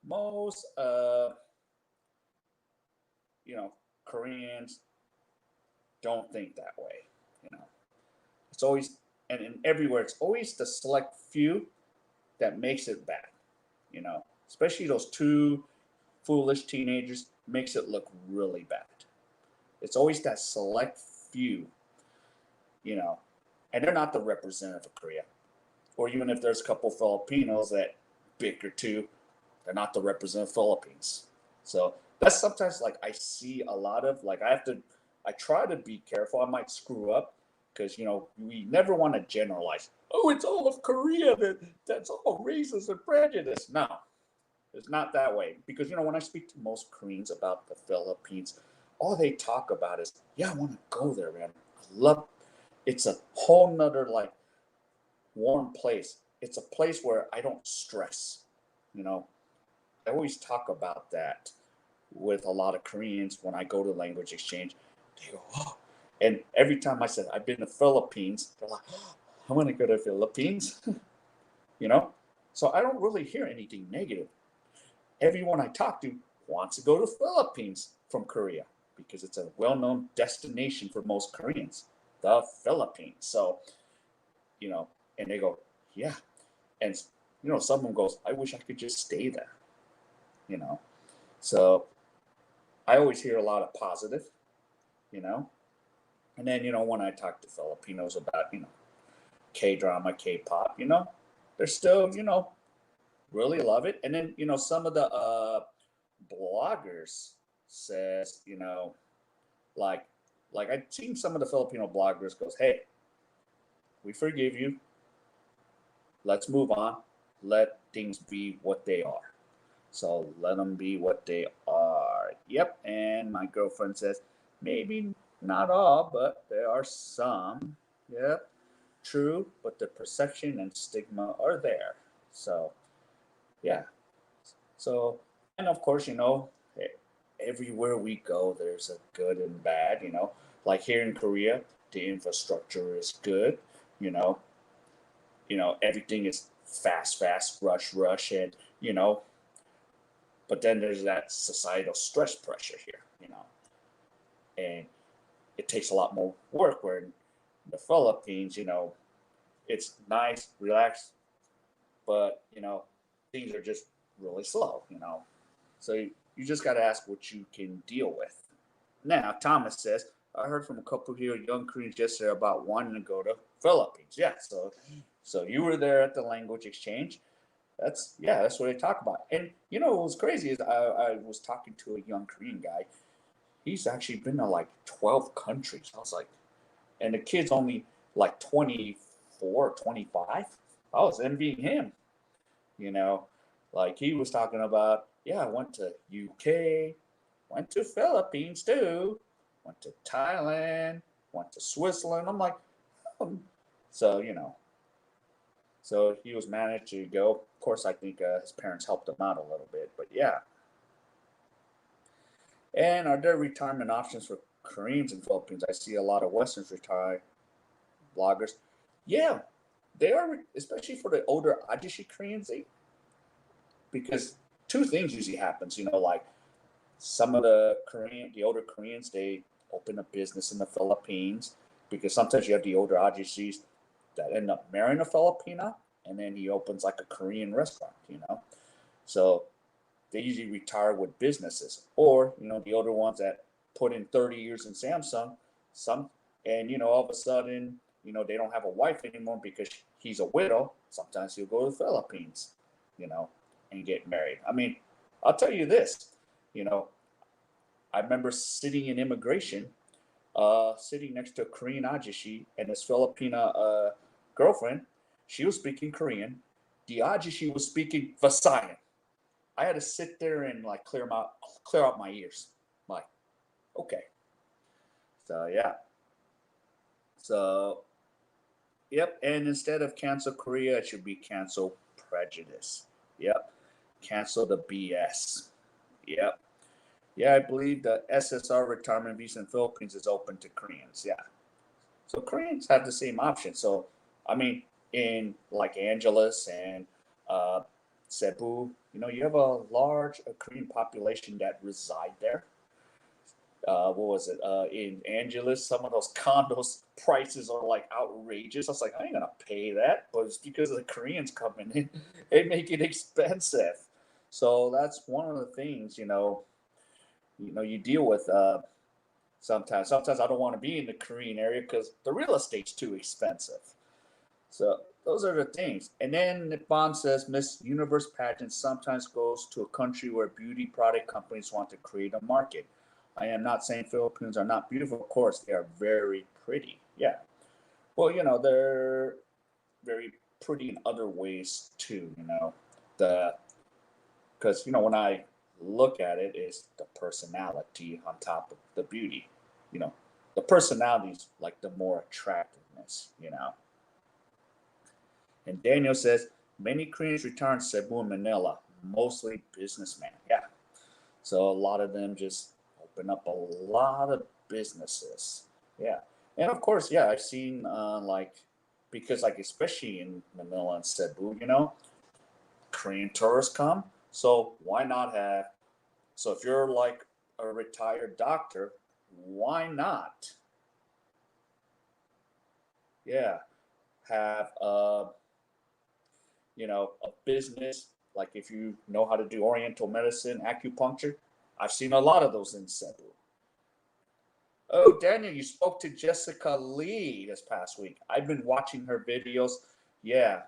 Speaker 1: Most Koreans don't think that way. You know, it's always and in everywhere it's always the select few that makes it bad. You know, especially those 2 foolish teenagers makes it look really bad. It's always that select few, you know, and they're not the representative of Korea. Or even if there's a couple Filipinos that bicker too, they're not the representative Philippines. So that's sometimes like I see a lot of like I try to be careful. I might screw up, because we never want to generalize. Oh, it's all of Korea that's all racist and prejudice. No, it's not that way. Because when I speak to most Koreans about the Philippines, all they talk about is, yeah, I want to go there, man. I love. It's a whole nother like warm place. It's a place where I don't stress. You know, I always talk about that with a lot of Koreans when I go to language exchange. They go, oh. And every time I said I've been to Philippines, they're like, oh, I want to go to Philippines. you know? So I don't really hear anything negative. Everyone I talk to wants to go to Philippines from Korea because it's a well-known destination for most Koreans, the Philippines. So, you know, and they go, yeah. And someone goes, I wish I could just stay there, you know. So I always hear a lot of positive, you know. And then, when I talk to Filipinos about, K drama, K pop, they're still, really love it. And then, some of the bloggers says, like I've seen some of the Filipino bloggers goes, hey, we forgive you. Let's move on. Let things be what they are. So let them be what they are. Yep. And my girlfriend says, maybe not all, but there are some. Yep. True. But the perception and stigma are there. So, yeah. So, and of course, everywhere we go, there's a good and bad, like here in Korea, the infrastructure is good, you know, everything is fast, fast, rush, rush. And, but then there's that societal stress pressure here, and it takes a lot more work. Where in the Philippines, it's nice, relaxed, but things are just really slow. So you just got to ask what you can deal with. Now, Thomas says, I heard from a couple here young Koreans yesterday about wanting to go to Philippines. Yeah, so you were there at the language exchange. That's what they talk about. And what was crazy is I was talking to a young Korean guy. He's actually been to like 12 countries. I was like, and the kid's only like 24, 25. I was envying him, you know. Like he was talking about, yeah, I went to UK, went to Philippines too, went to Thailand, went to Switzerland. I'm like, oh. So, so he was managed to go. Of course, I think his parents helped him out a little bit, but yeah. And are there retirement options for Koreans in Philippines? I see a lot of Westerns retire bloggers. Yeah, they are, especially for the older Ajishi Koreans, because two things usually happens. Like some of the older Koreans, they open a business in the Philippines because sometimes you have the older Ajishis that end up marrying a Filipina, and then he opens like a Korean restaurant. So they usually retire with businesses, or the older ones that put in 30 years in Samsung, some, and all of a sudden they don't have a wife anymore because he's a widow. Sometimes he'll go to the Philippines, you know, and get married. I mean, I'll tell you this, you know, I remember sitting in immigration, sitting next to a Korean ajishi and his Filipina girlfriend. She was speaking Korean. The ajishi was speaking Visayan. I had to sit there and like clear out my ears. Like, okay. So yeah. So yep. And instead of cancel Korea, it should be cancel prejudice. Yep. Cancel the BS. Yep. Yeah, I believe the SSR retirement visa in Philippines is open to Koreans. Yeah. So Koreans have the same option. So I mean, in like Angeles and uh, Cebu, you have a large Korean population that reside there. What was it? In Angeles, some of those condos prices are like outrageous. I was like, I ain't gonna pay that, but it's because of the Koreans coming in, they make it expensive. So that's one of the things, you deal with sometimes. Sometimes I don't want to be in the Korean area because the real estate's too expensive. So those are the things. And then Bond says Miss Universe pageant sometimes goes to a country where beauty product companies want to create a market. I am not saying Philippines are not beautiful. Of course, they are very pretty. Yeah. Well, they're very pretty in other ways too. The because when I look at it, is the personality on top of the beauty. You know, the personality is like the more attractiveness. And Daniel says many Koreans return Cebu and Manila, mostly businessmen. Yeah, so a lot of them just open up a lot of businesses. Yeah, and of course, yeah, I've seen like because like especially in Manila and Cebu, Korean tourists come. So why not have? So if you're like a retired doctor, why not? Yeah, have a business like if you know how to do Oriental medicine, acupuncture. I've seen a lot of those in Cebu. Oh, Daniel, you spoke to Jessica Lee this past week. I've been watching her videos. Yeah.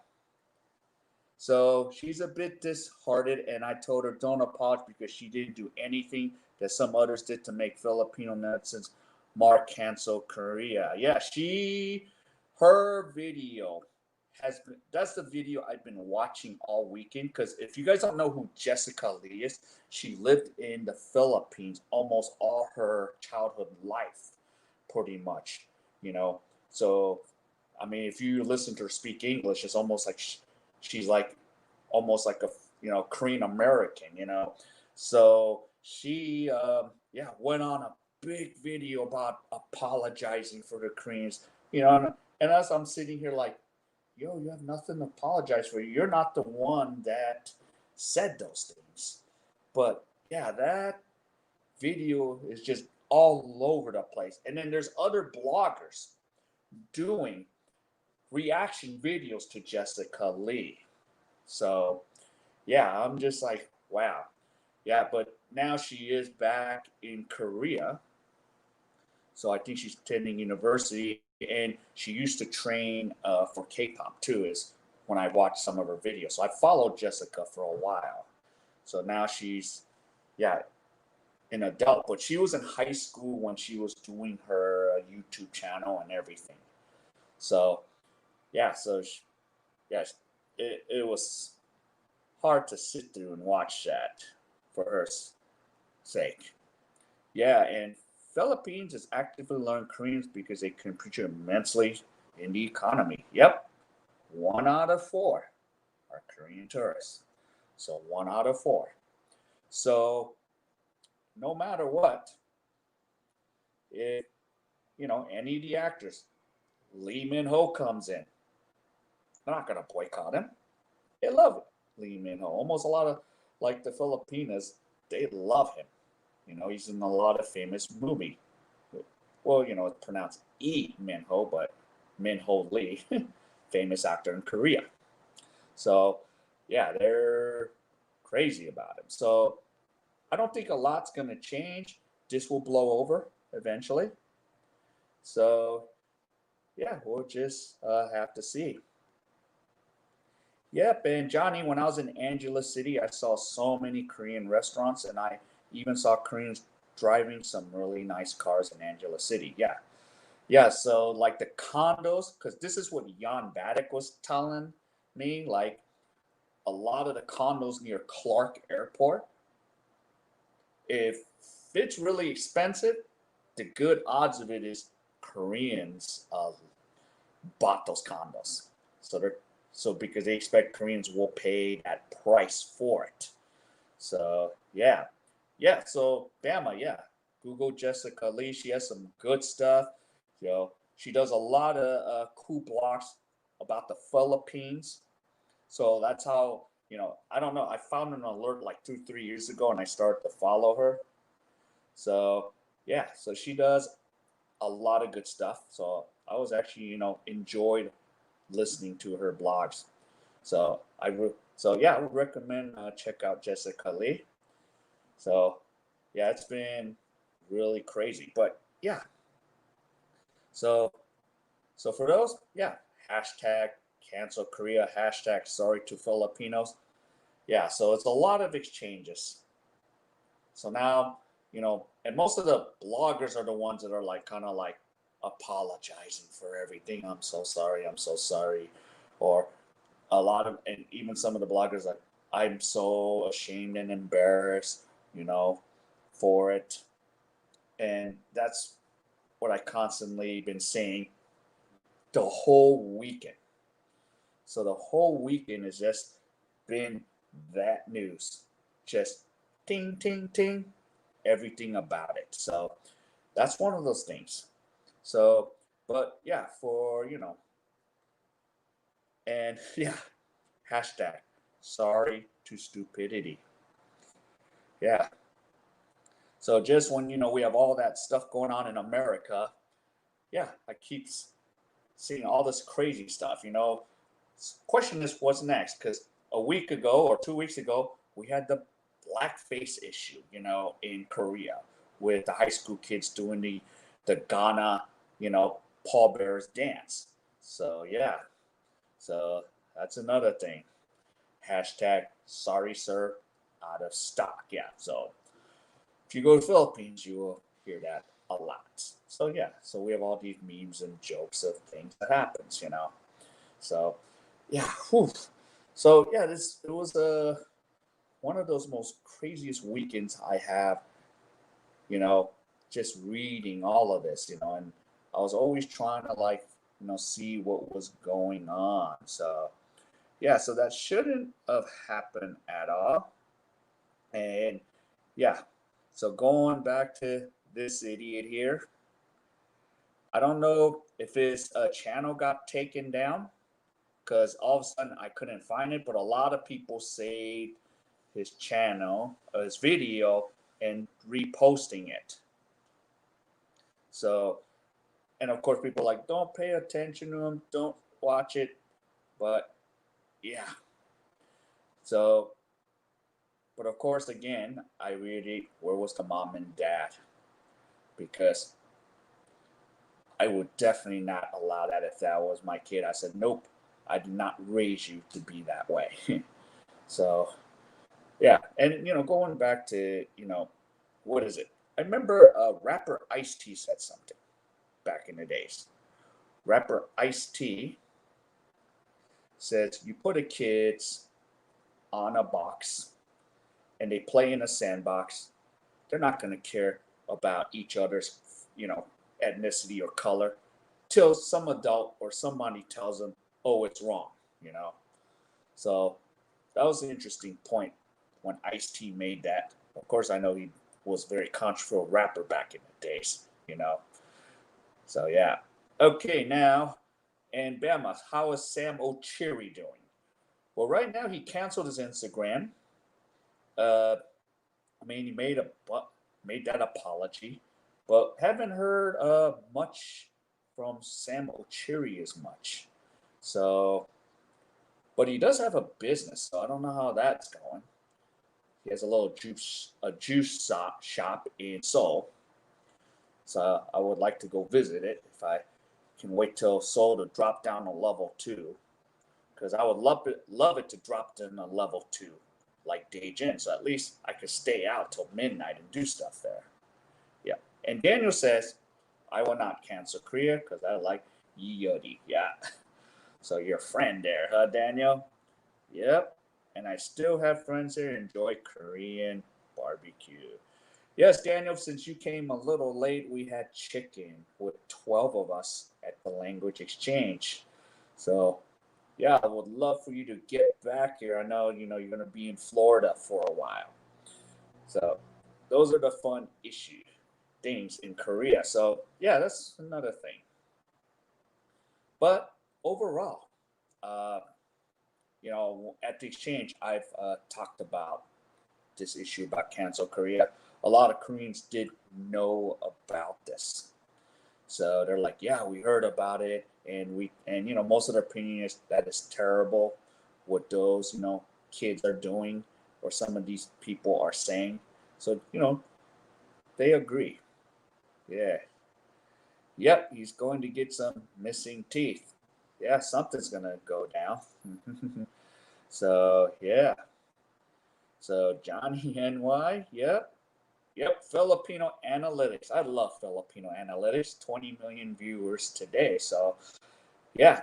Speaker 1: So she's a bit disheartened, and I told her don't apologize because she didn't do anything that some others did to make Filipino netizens more cancel Korea. Yeah, her video has been, that's the video I've been watching all weekend because if you guys don't know who Jessica Lee is, she lived in the Philippines almost all her childhood life, pretty much, you know. So, I mean, if you listen to her speak English, it's almost like she's like almost like a Korean American, So she yeah went on a big video about apologizing for the Koreans, and as I'm sitting here like, yo, you have nothing to apologize for. You're not the one that said those things. But yeah, that video is just all over the place. And then there's other bloggers doing reaction videos to Jessica Lee. So yeah, I'm just like, wow. Yeah, but now she is back in Korea. So I think she's attending university, and she used to train for K-pop too. Is when I watched some of her videos. So I followed Jessica for a while. So now she's, yeah, an adult, but she was in high school when she was doing her YouTube channel and everything. So yeah, yes, it was hard to sit through and watch that for her sake. Yeah, and Philippines is actively learning Korean because they contribute immensely in the economy. Yep, 1 out of 4 are Korean tourists. So 1 out of 4. So no matter what, if any of the actors, Lee Min Ho comes in, they're not gonna boycott him. They love Lee Min Ho. Almost a lot of like the Filipinas, they love him. He's in a lot of famous movie. Well, it's pronounced E Min Ho, but Min Ho Lee, famous actor in Korea. So, yeah, they're crazy about him. So, I don't think a lot's going to change. This will blow over eventually. So, yeah, we'll just have to see. Yep, and Johnny, when I was in Angela City, I saw so many Korean restaurants, and I even saw Koreans driving some really nice cars in Angela City. Yeah, yeah. So like the condos, because this is what Jan Badek was telling me. Like a lot of the condos near Clark Airport, if it's really expensive, the good odds of it is Koreans bought those condos. So they're because they expect Koreans will pay that price for it. So yeah, yeah. So Bama, yeah. Google Jessica Lee. She has some good stuff. She does a lot of cool blogs about the Philippines. So that's how I don't know. I found an alert like 2, 3 years ago, and I started to follow her. So yeah, so she does a lot of good stuff. So I was actually enjoyed listening to her blogs. So yeah, I would recommend check out Jessica Lee. So yeah, it's been really crazy, but yeah. So for those, yeah, hashtag cancel Korea, hashtag sorry to Filipinos. Yeah, so it's a lot of exchanges. So now, and most of the bloggers are the ones that are like kind of like apologizing for everything. I'm so sorry. I'm so sorry. Or a lot of, and even some of the bloggers like, I'm so ashamed and embarrassed, you know, for it. And that's what I constantly been saying the whole weekend. So the whole weekend has just been that news. Just ting, ting, ting, everything about it. So that's one of those things. So, but yeah, for, and yeah, hashtag sorry to stupidity. Yeah. So just when, we have all that stuff going on in America, yeah, I keep seeing all this crazy stuff, Question is what's next? Because a week ago or 2 weeks ago, we had the blackface issue, in Korea with the high school kids doing the Ghana, pallbearers dance. So yeah, so that's another thing. Hashtag sorry sir, out of stock. Yeah. So if you go to the Philippines, you will hear that a lot. So yeah, so we have all these memes and jokes of things that happens. So yeah, whew. So yeah, this it was one of those most craziest weekends I have, you know, just reading all of this, and I was always trying to like, see what was going on. So yeah, so that shouldn't have happened at all. And yeah, so going back to this idiot here, I don't know if his channel got taken down because all of a sudden I couldn't find it, but a lot of people saved his channel, his video, and reposting it. So, and of course, people are like, don't pay attention to him, don't watch it. But yeah, so, but of course, again, I really, where was the mom and dad? Because I would definitely not allow that if that was my kid. I said, nope, I did not raise you to be that way. So, yeah. And, going back to, what is it? I remember rapper Ice T said something back in the days. Rapper Ice T says, you put a kids on a box and they play in a sandbox, they're not going to care about each other's, you know, ethnicity or color till some adult or somebody tells them, oh, it's wrong. So that was an interesting point when Ice T made that. Of course, I know he was a very controversial rapper back in the days. So yeah. Okay, now, and Bama, how is Sam O'Cherry doing? Well, right now he canceled his Instagram. Uh, I mean, he made that apology, but haven't heard much from Sam O'Cherry as much. So, but he does have a business, so I don't know how that's going. He has a juice shop in Seoul, so I would like to go visit it if I can wait till Seoul to drop down to level 2, because I would love it to drop down to level 2, like Daejeon, so at least I could stay out till midnight and do stuff there. Yeah. And Daniel says, I will not cancel Korea because I like Yodi. Yeah. So your friend there, huh, Daniel? Yep. And I still have friends here who enjoy Korean barbecue. Yes, Daniel, since you came a little late, we had chicken with 12 of us at the language exchange. So, yeah, I would love for you to get back here. I know, you're going to be in Florida for a while. So, those are the fun things in Korea. So, yeah, that's another thing. But overall, uh, at the exchange, I've talked about this issue about cancel Korea. A lot of Koreans did know about this, so they're like, "Yeah, we heard about it, and most of their opinion is that it's terrible what those kids are doing, or some of these people are saying." So they agree. Yeah. Yep, he's going to get some missing teeth. Yeah, something's gonna go down. So yeah. So Johnny NY, yep. Yep, Filipino analytics. I love Filipino analytics. 20 million viewers today. So, yeah.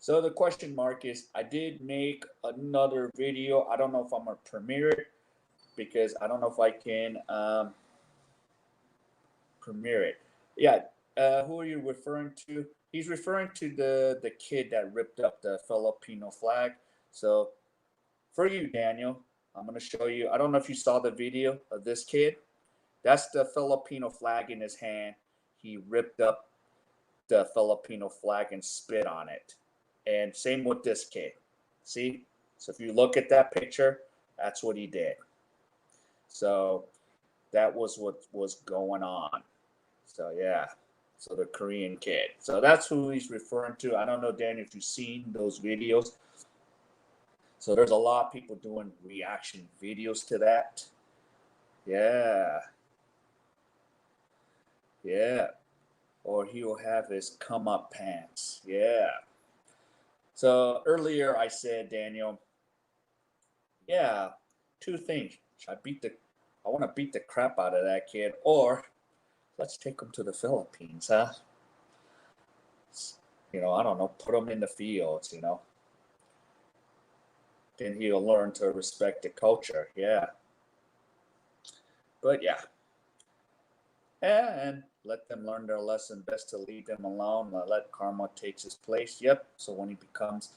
Speaker 1: So the question mark is I did make another video. I don't know if I'm going to premiere it because I don't know if I can premiere it. Yeah. Who are you referring to? He's referring to the kid that ripped up the Filipino flag. So for you, Daniel, I'm going to show you. I don't know if you saw the video of this kid. That's the Filipino flag in his hand. He ripped up the Filipino flag and spit on it. And same with this kid. See? So if you look at that picture, that's what he did. So that was what was going on. So yeah. So the Korean kid. So that's who he's referring to. I don't know, Daniel, if you've seen those videos. So there's a lot of people doing reaction videos to that. Yeah. Yeah. Or he'll have his come up pants. Yeah. So earlier I said, Daniel, yeah, two things. Should I beat the I want to beat the crap out of that kid, or let's take him to the Philippines, huh? I don't know, put him in the fields, Then he'll learn to respect the culture. Yeah. But yeah. And let them learn their lesson. Best to leave them alone. Let karma take his place. Yep. So when he becomes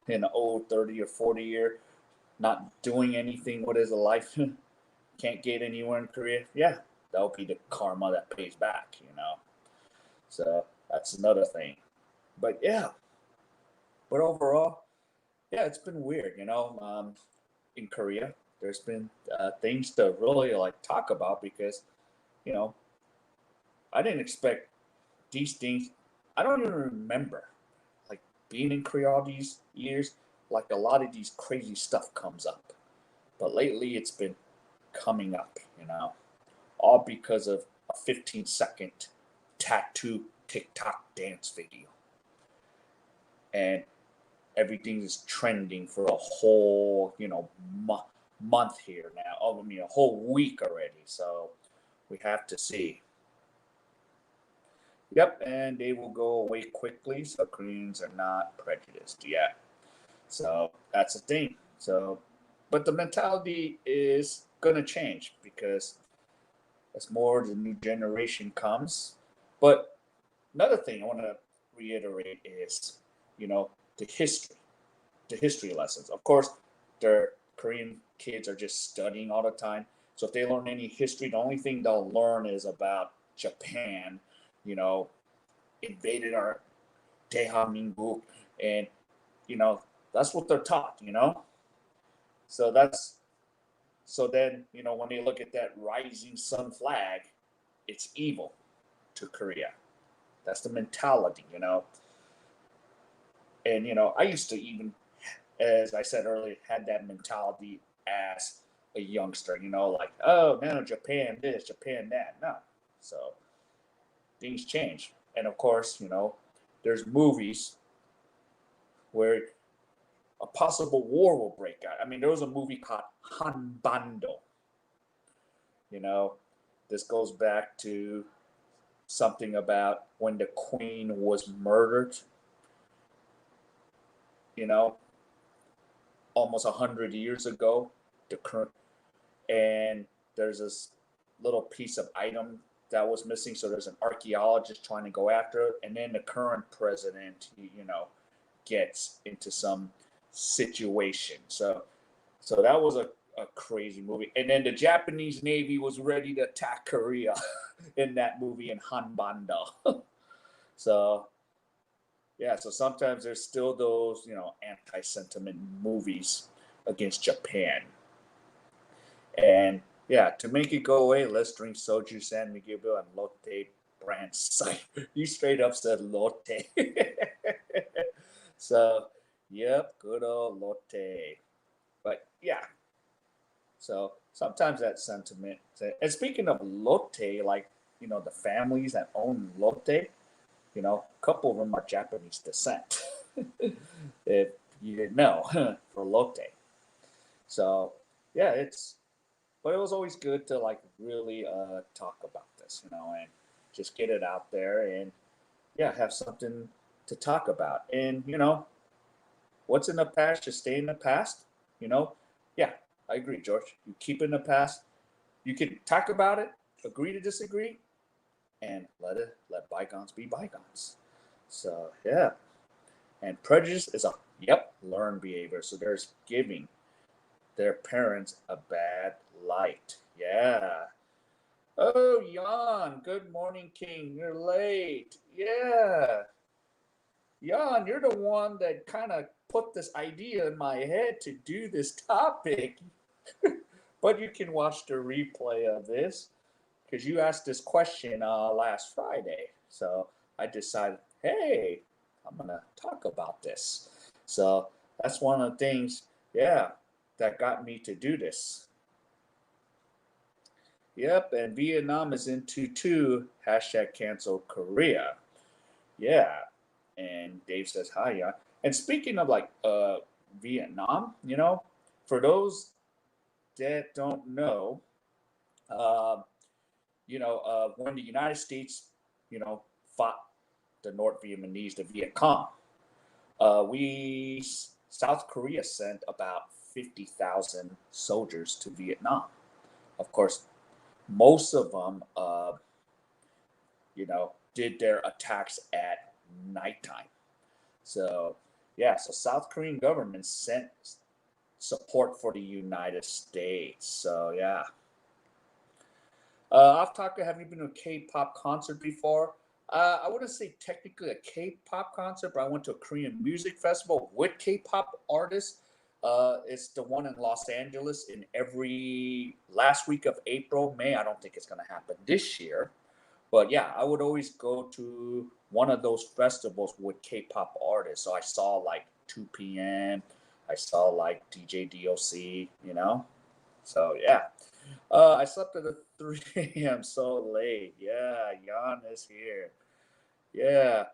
Speaker 1: an old 30 or 40-year, not doing anything with his life, can't get anywhere in Korea, yeah, that'll be the karma that pays back. So that's another thing. But yeah, but overall, yeah, it's been weird. In Korea, there's been things to really like talk about because, you know, I didn't expect these things. I don't even remember like being in Korea all these years. Like a lot of these crazy stuff comes up, but lately it's been coming up, all because of a 15-second tattoo TikTok dance video. And everything is trending for a whole, month here now. Oh, I mean, a whole week already. So we have to see. Yep, and they will go away quickly. So Koreans are not prejudiced yet. So that's the thing. So, but the mentality is going to change because as more of the new generation comes. But another thing I want to reiterate is, you know, the history, the history lessons. Of course, their Korean kids are just studying all the time. So if they learn any history, the only thing they'll learn is about Japan, you know, invaded our Daehanmin국, and you know that's what they're taught. So that's so then when they look at that rising sun flag, it's evil to Korea. That's the mentality. And I used to even, as I said earlier, had that mentality as a youngster. Like, oh no, Japan this, Japan that. No, so things change, and of course, there's movies where a possible war will break out. I mean, there was a movie called Hanbando. You know, this goes back to something about when the queen was murdered. You know, almost 100 years ago. The current and there's this little piece of item that was missing. So there's an archaeologist trying to go after it, and then the current president, gets into some situation. So that was a crazy movie. And then the Japanese Navy was ready to attack Korea in that movie in Hanbando. So yeah, so sometimes there's still those, anti-sentiment movies against Japan. And yeah, to make it go away, let's drink soju, San Miguel, and Lotte brand cider. You straight up said Lotte. So, yep, good old Lotte. But yeah, so sometimes that sentiment. And speaking of Lotte, like, the families that own Lotte, a couple of them are Japanese descent. If you didn't know, for Lotte. So, yeah, it's, But it was always good to like really talk about this, and just get it out there and yeah, have something to talk about. And what's in the past, just stay in the past. You know, yeah, I agree, George. You keep it in the past. You can talk about it, agree to disagree, and let bygones be bygones. So yeah, and prejudice is a learned behavior. So there's giving their parents a bad light. Yeah. Oh, Jan, good morning, King. You're late. Yeah. Jan, you're the one that kind of put this idea in my head to do this topic. But you can watch the replay of this because you asked this question last Friday. So I decided, hey, I'm going to talk about this. So that's one of the things, yeah, that got me to do this. Yep, and Vietnam is into too. Hashtag cancel Korea. Yeah. And Dave says, hi, yeah. And speaking of like Vietnam, for those that don't know, uh, when the United States, fought the North Vietnamese, the Viet Cong, South Korea sent about 50,000 soldiers to Vietnam. Of course, most of them, did their attacks at nighttime. So, yeah, so South Korean government sent support for the United States. So, yeah. Off topic, have you been to a K-pop concert before? I wouldn't say technically a K-pop concert, but I went to a Korean music festival with K-pop artists. It's the one in Los Angeles in every last week of April, May. I don't think it's going to happen this year. But yeah, I would always go to one of those festivals with K-pop artists. So I saw like 2 p.m. I saw like DJ DOC. So yeah. I slept at 3 a.m. so late. Yeah, Jan is here. Yeah.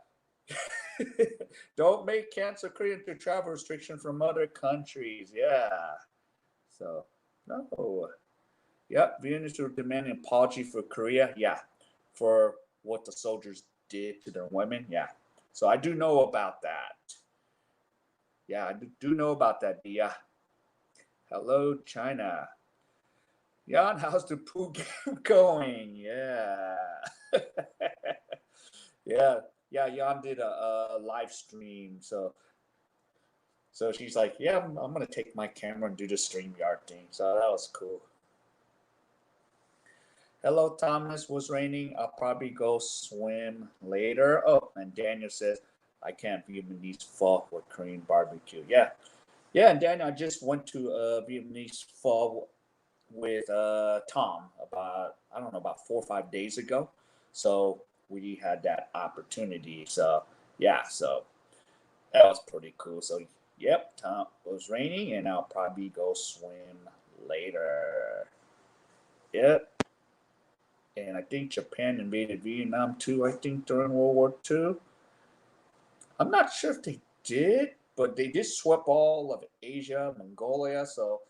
Speaker 1: Don't make cancer Korean to travel restriction from other countries. Yeah. So, no. Yep, Vietnamese are demanding apology for Korea. Yeah. For what the soldiers did to their women. Yeah. So I do know about that. Yeah, I do know about that. Yeah. Hello, China. Jan, how's the poo game going? Yeah. Yeah. Yeah, Jan did a live stream. So she's like, yeah, I'm going to take my camera and do the StreamYard thing. So that was cool. Hello, Thomas. Was raining. I'll probably go swim later. Oh, and Daniel says, I can't Vietnamese pho with Korean barbecue. Yeah. Yeah, and Daniel, I just went to Vietnamese pho with Tom about, I don't know, about 4 or 5 days ago. So we had that opportunity. So yeah, so that was pretty cool. So yep, Tom, it was raining, and I'll probably go swim later. Yep. And I think Japan invaded Vietnam too. I think during World War II. I'm not sure if they did, but they did sweep all of Asia, Mongolia. So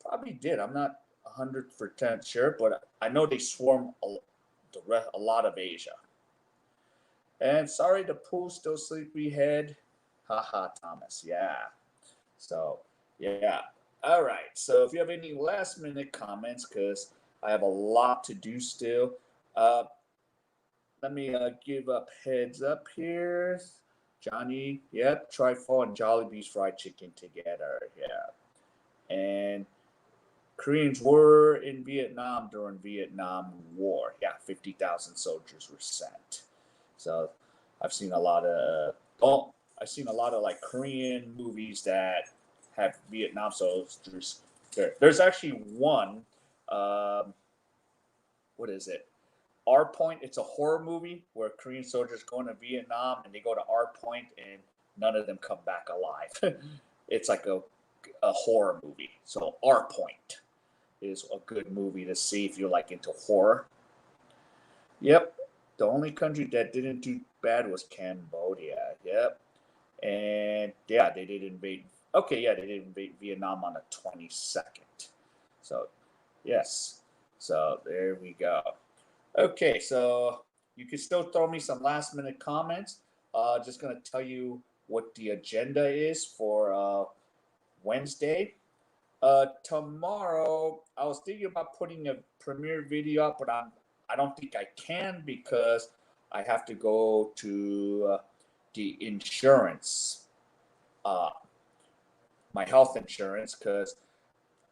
Speaker 1: probably did. I'm not 100% sure, but I know they swarm a lot of Asia. And sorry, the pool still sleepyhead. Haha, Thomas. Yeah. So, yeah. All right. So, if you have any last minute comments, because I have a lot to do still, uh, let me give up heads up here. Johnny, yep, try pho and Jollibee's fried chicken together. Yeah. And Koreans were in Vietnam during Vietnam War. Yeah, 50,000 soldiers were sent. So I've seen a lot of I've seen a lot of like Korean movies that have Vietnam. So there's actually one. Um, what is it? R Point. It's a horror movie where Korean soldiers go into Vietnam and they go to R Point and none of them come back alive. It's like a horror movie. So R Point is a good movie to see if you're like into horror. Yep. The only country that didn't do bad was Cambodia. Yep. And yeah, they did invade. Okay, yeah, they did invade Vietnam on the 22nd. So, yes. So there we go. Okay, so you can still throw me some last minute comments. Just gonna tell you what the agenda is for Wednesday. Tomorrow, I was thinking about putting a premiere video up, but I don't think I can because I have to go to the insurance, uh, my health insurance, because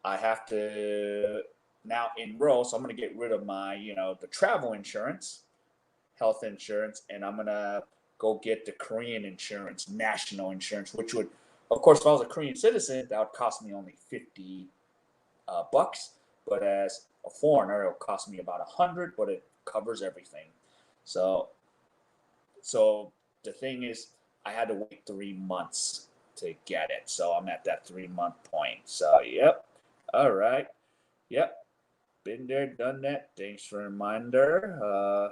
Speaker 1: I have to now enroll. So I'm gonna get rid of my, the travel insurance, health insurance, and I'm gonna go get the Korean insurance, national insurance, which would, of course, if I was a Korean citizen, that would cost me only $50, but as a foreigner, it'll cost me about 100, but it covers everything. So, so the thing is, I had to wait 3 months to get it. So I'm at that 3 month point. So, yep. All right. Yep. Been there, done that. Thanks for the reminder.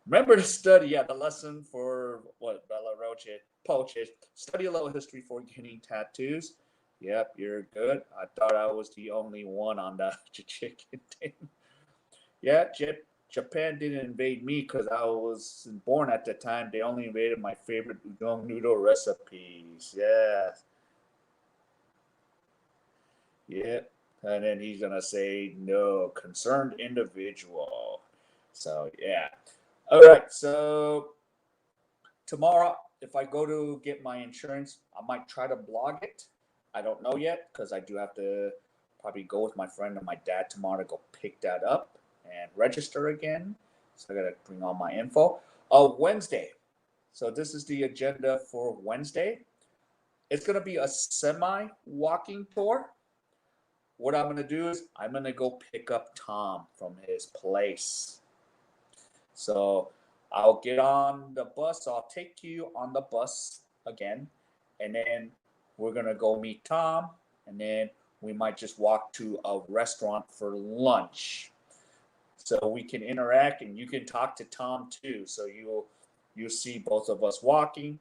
Speaker 1: Remember to study. Yeah, the lesson for what Bella Roche Poaches. Study a little history for getting tattoos. Yep, you're good. I thought I was the only one on the chicken thing. Yeah, Japan didn't invade me because I was born at the time. They only invaded my favorite udon noodle recipes. Yeah, yeah. And then he's gonna say no, concerned individual. So yeah. All right. So tomorrow, if I go to get my insurance, I might try to blog it. I don't know yet because I do have to probably go with my friend and my dad tomorrow to go pick that up and register again. So I gotta bring all my info. Wednesday. So this is the agenda for Wednesday. It's gonna be a semi walking tour. What I'm gonna do is I'm gonna go pick up Tom from his place. So I'll get on the bus. I'll take you on the bus again, and then we're gonna go meet Tom, and then we might just walk to a restaurant for lunch, so we can interact and you can talk to Tom too. So you'll see both of us walking.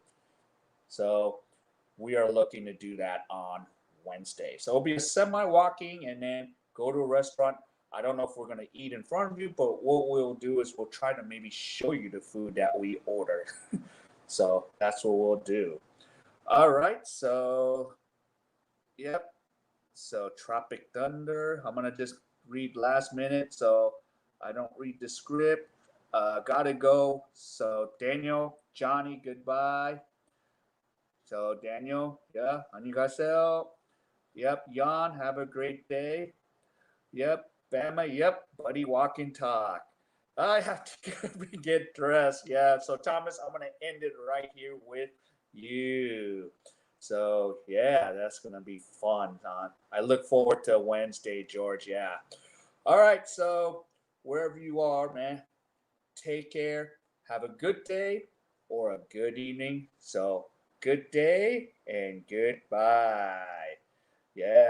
Speaker 1: So we are looking to do that on Wednesday. So it'll be a semi walking and then go to a restaurant. I don't know if we're going to eat in front of you, but what we'll do is we'll try to maybe show you the food that we ordered. So that's what we'll do. All right. So, yep. So Tropic Thunder. I'm going to just read last minute. So I don't read the script. Gotta go. So Daniel, Johnny, goodbye. So Daniel, yeah, 안녕하세요. Yep, Jan, have a great day. Yep, Bama, yep, buddy, walk and talk. I have to get dressed. Yeah, so Thomas, I'm gonna end it right here with you. So yeah, that's gonna be fun, Don. I look forward to Wednesday, George. Yeah. All right, so wherever you are, man, take care. Have a good day or a good evening. So good day and goodbye. Yeah.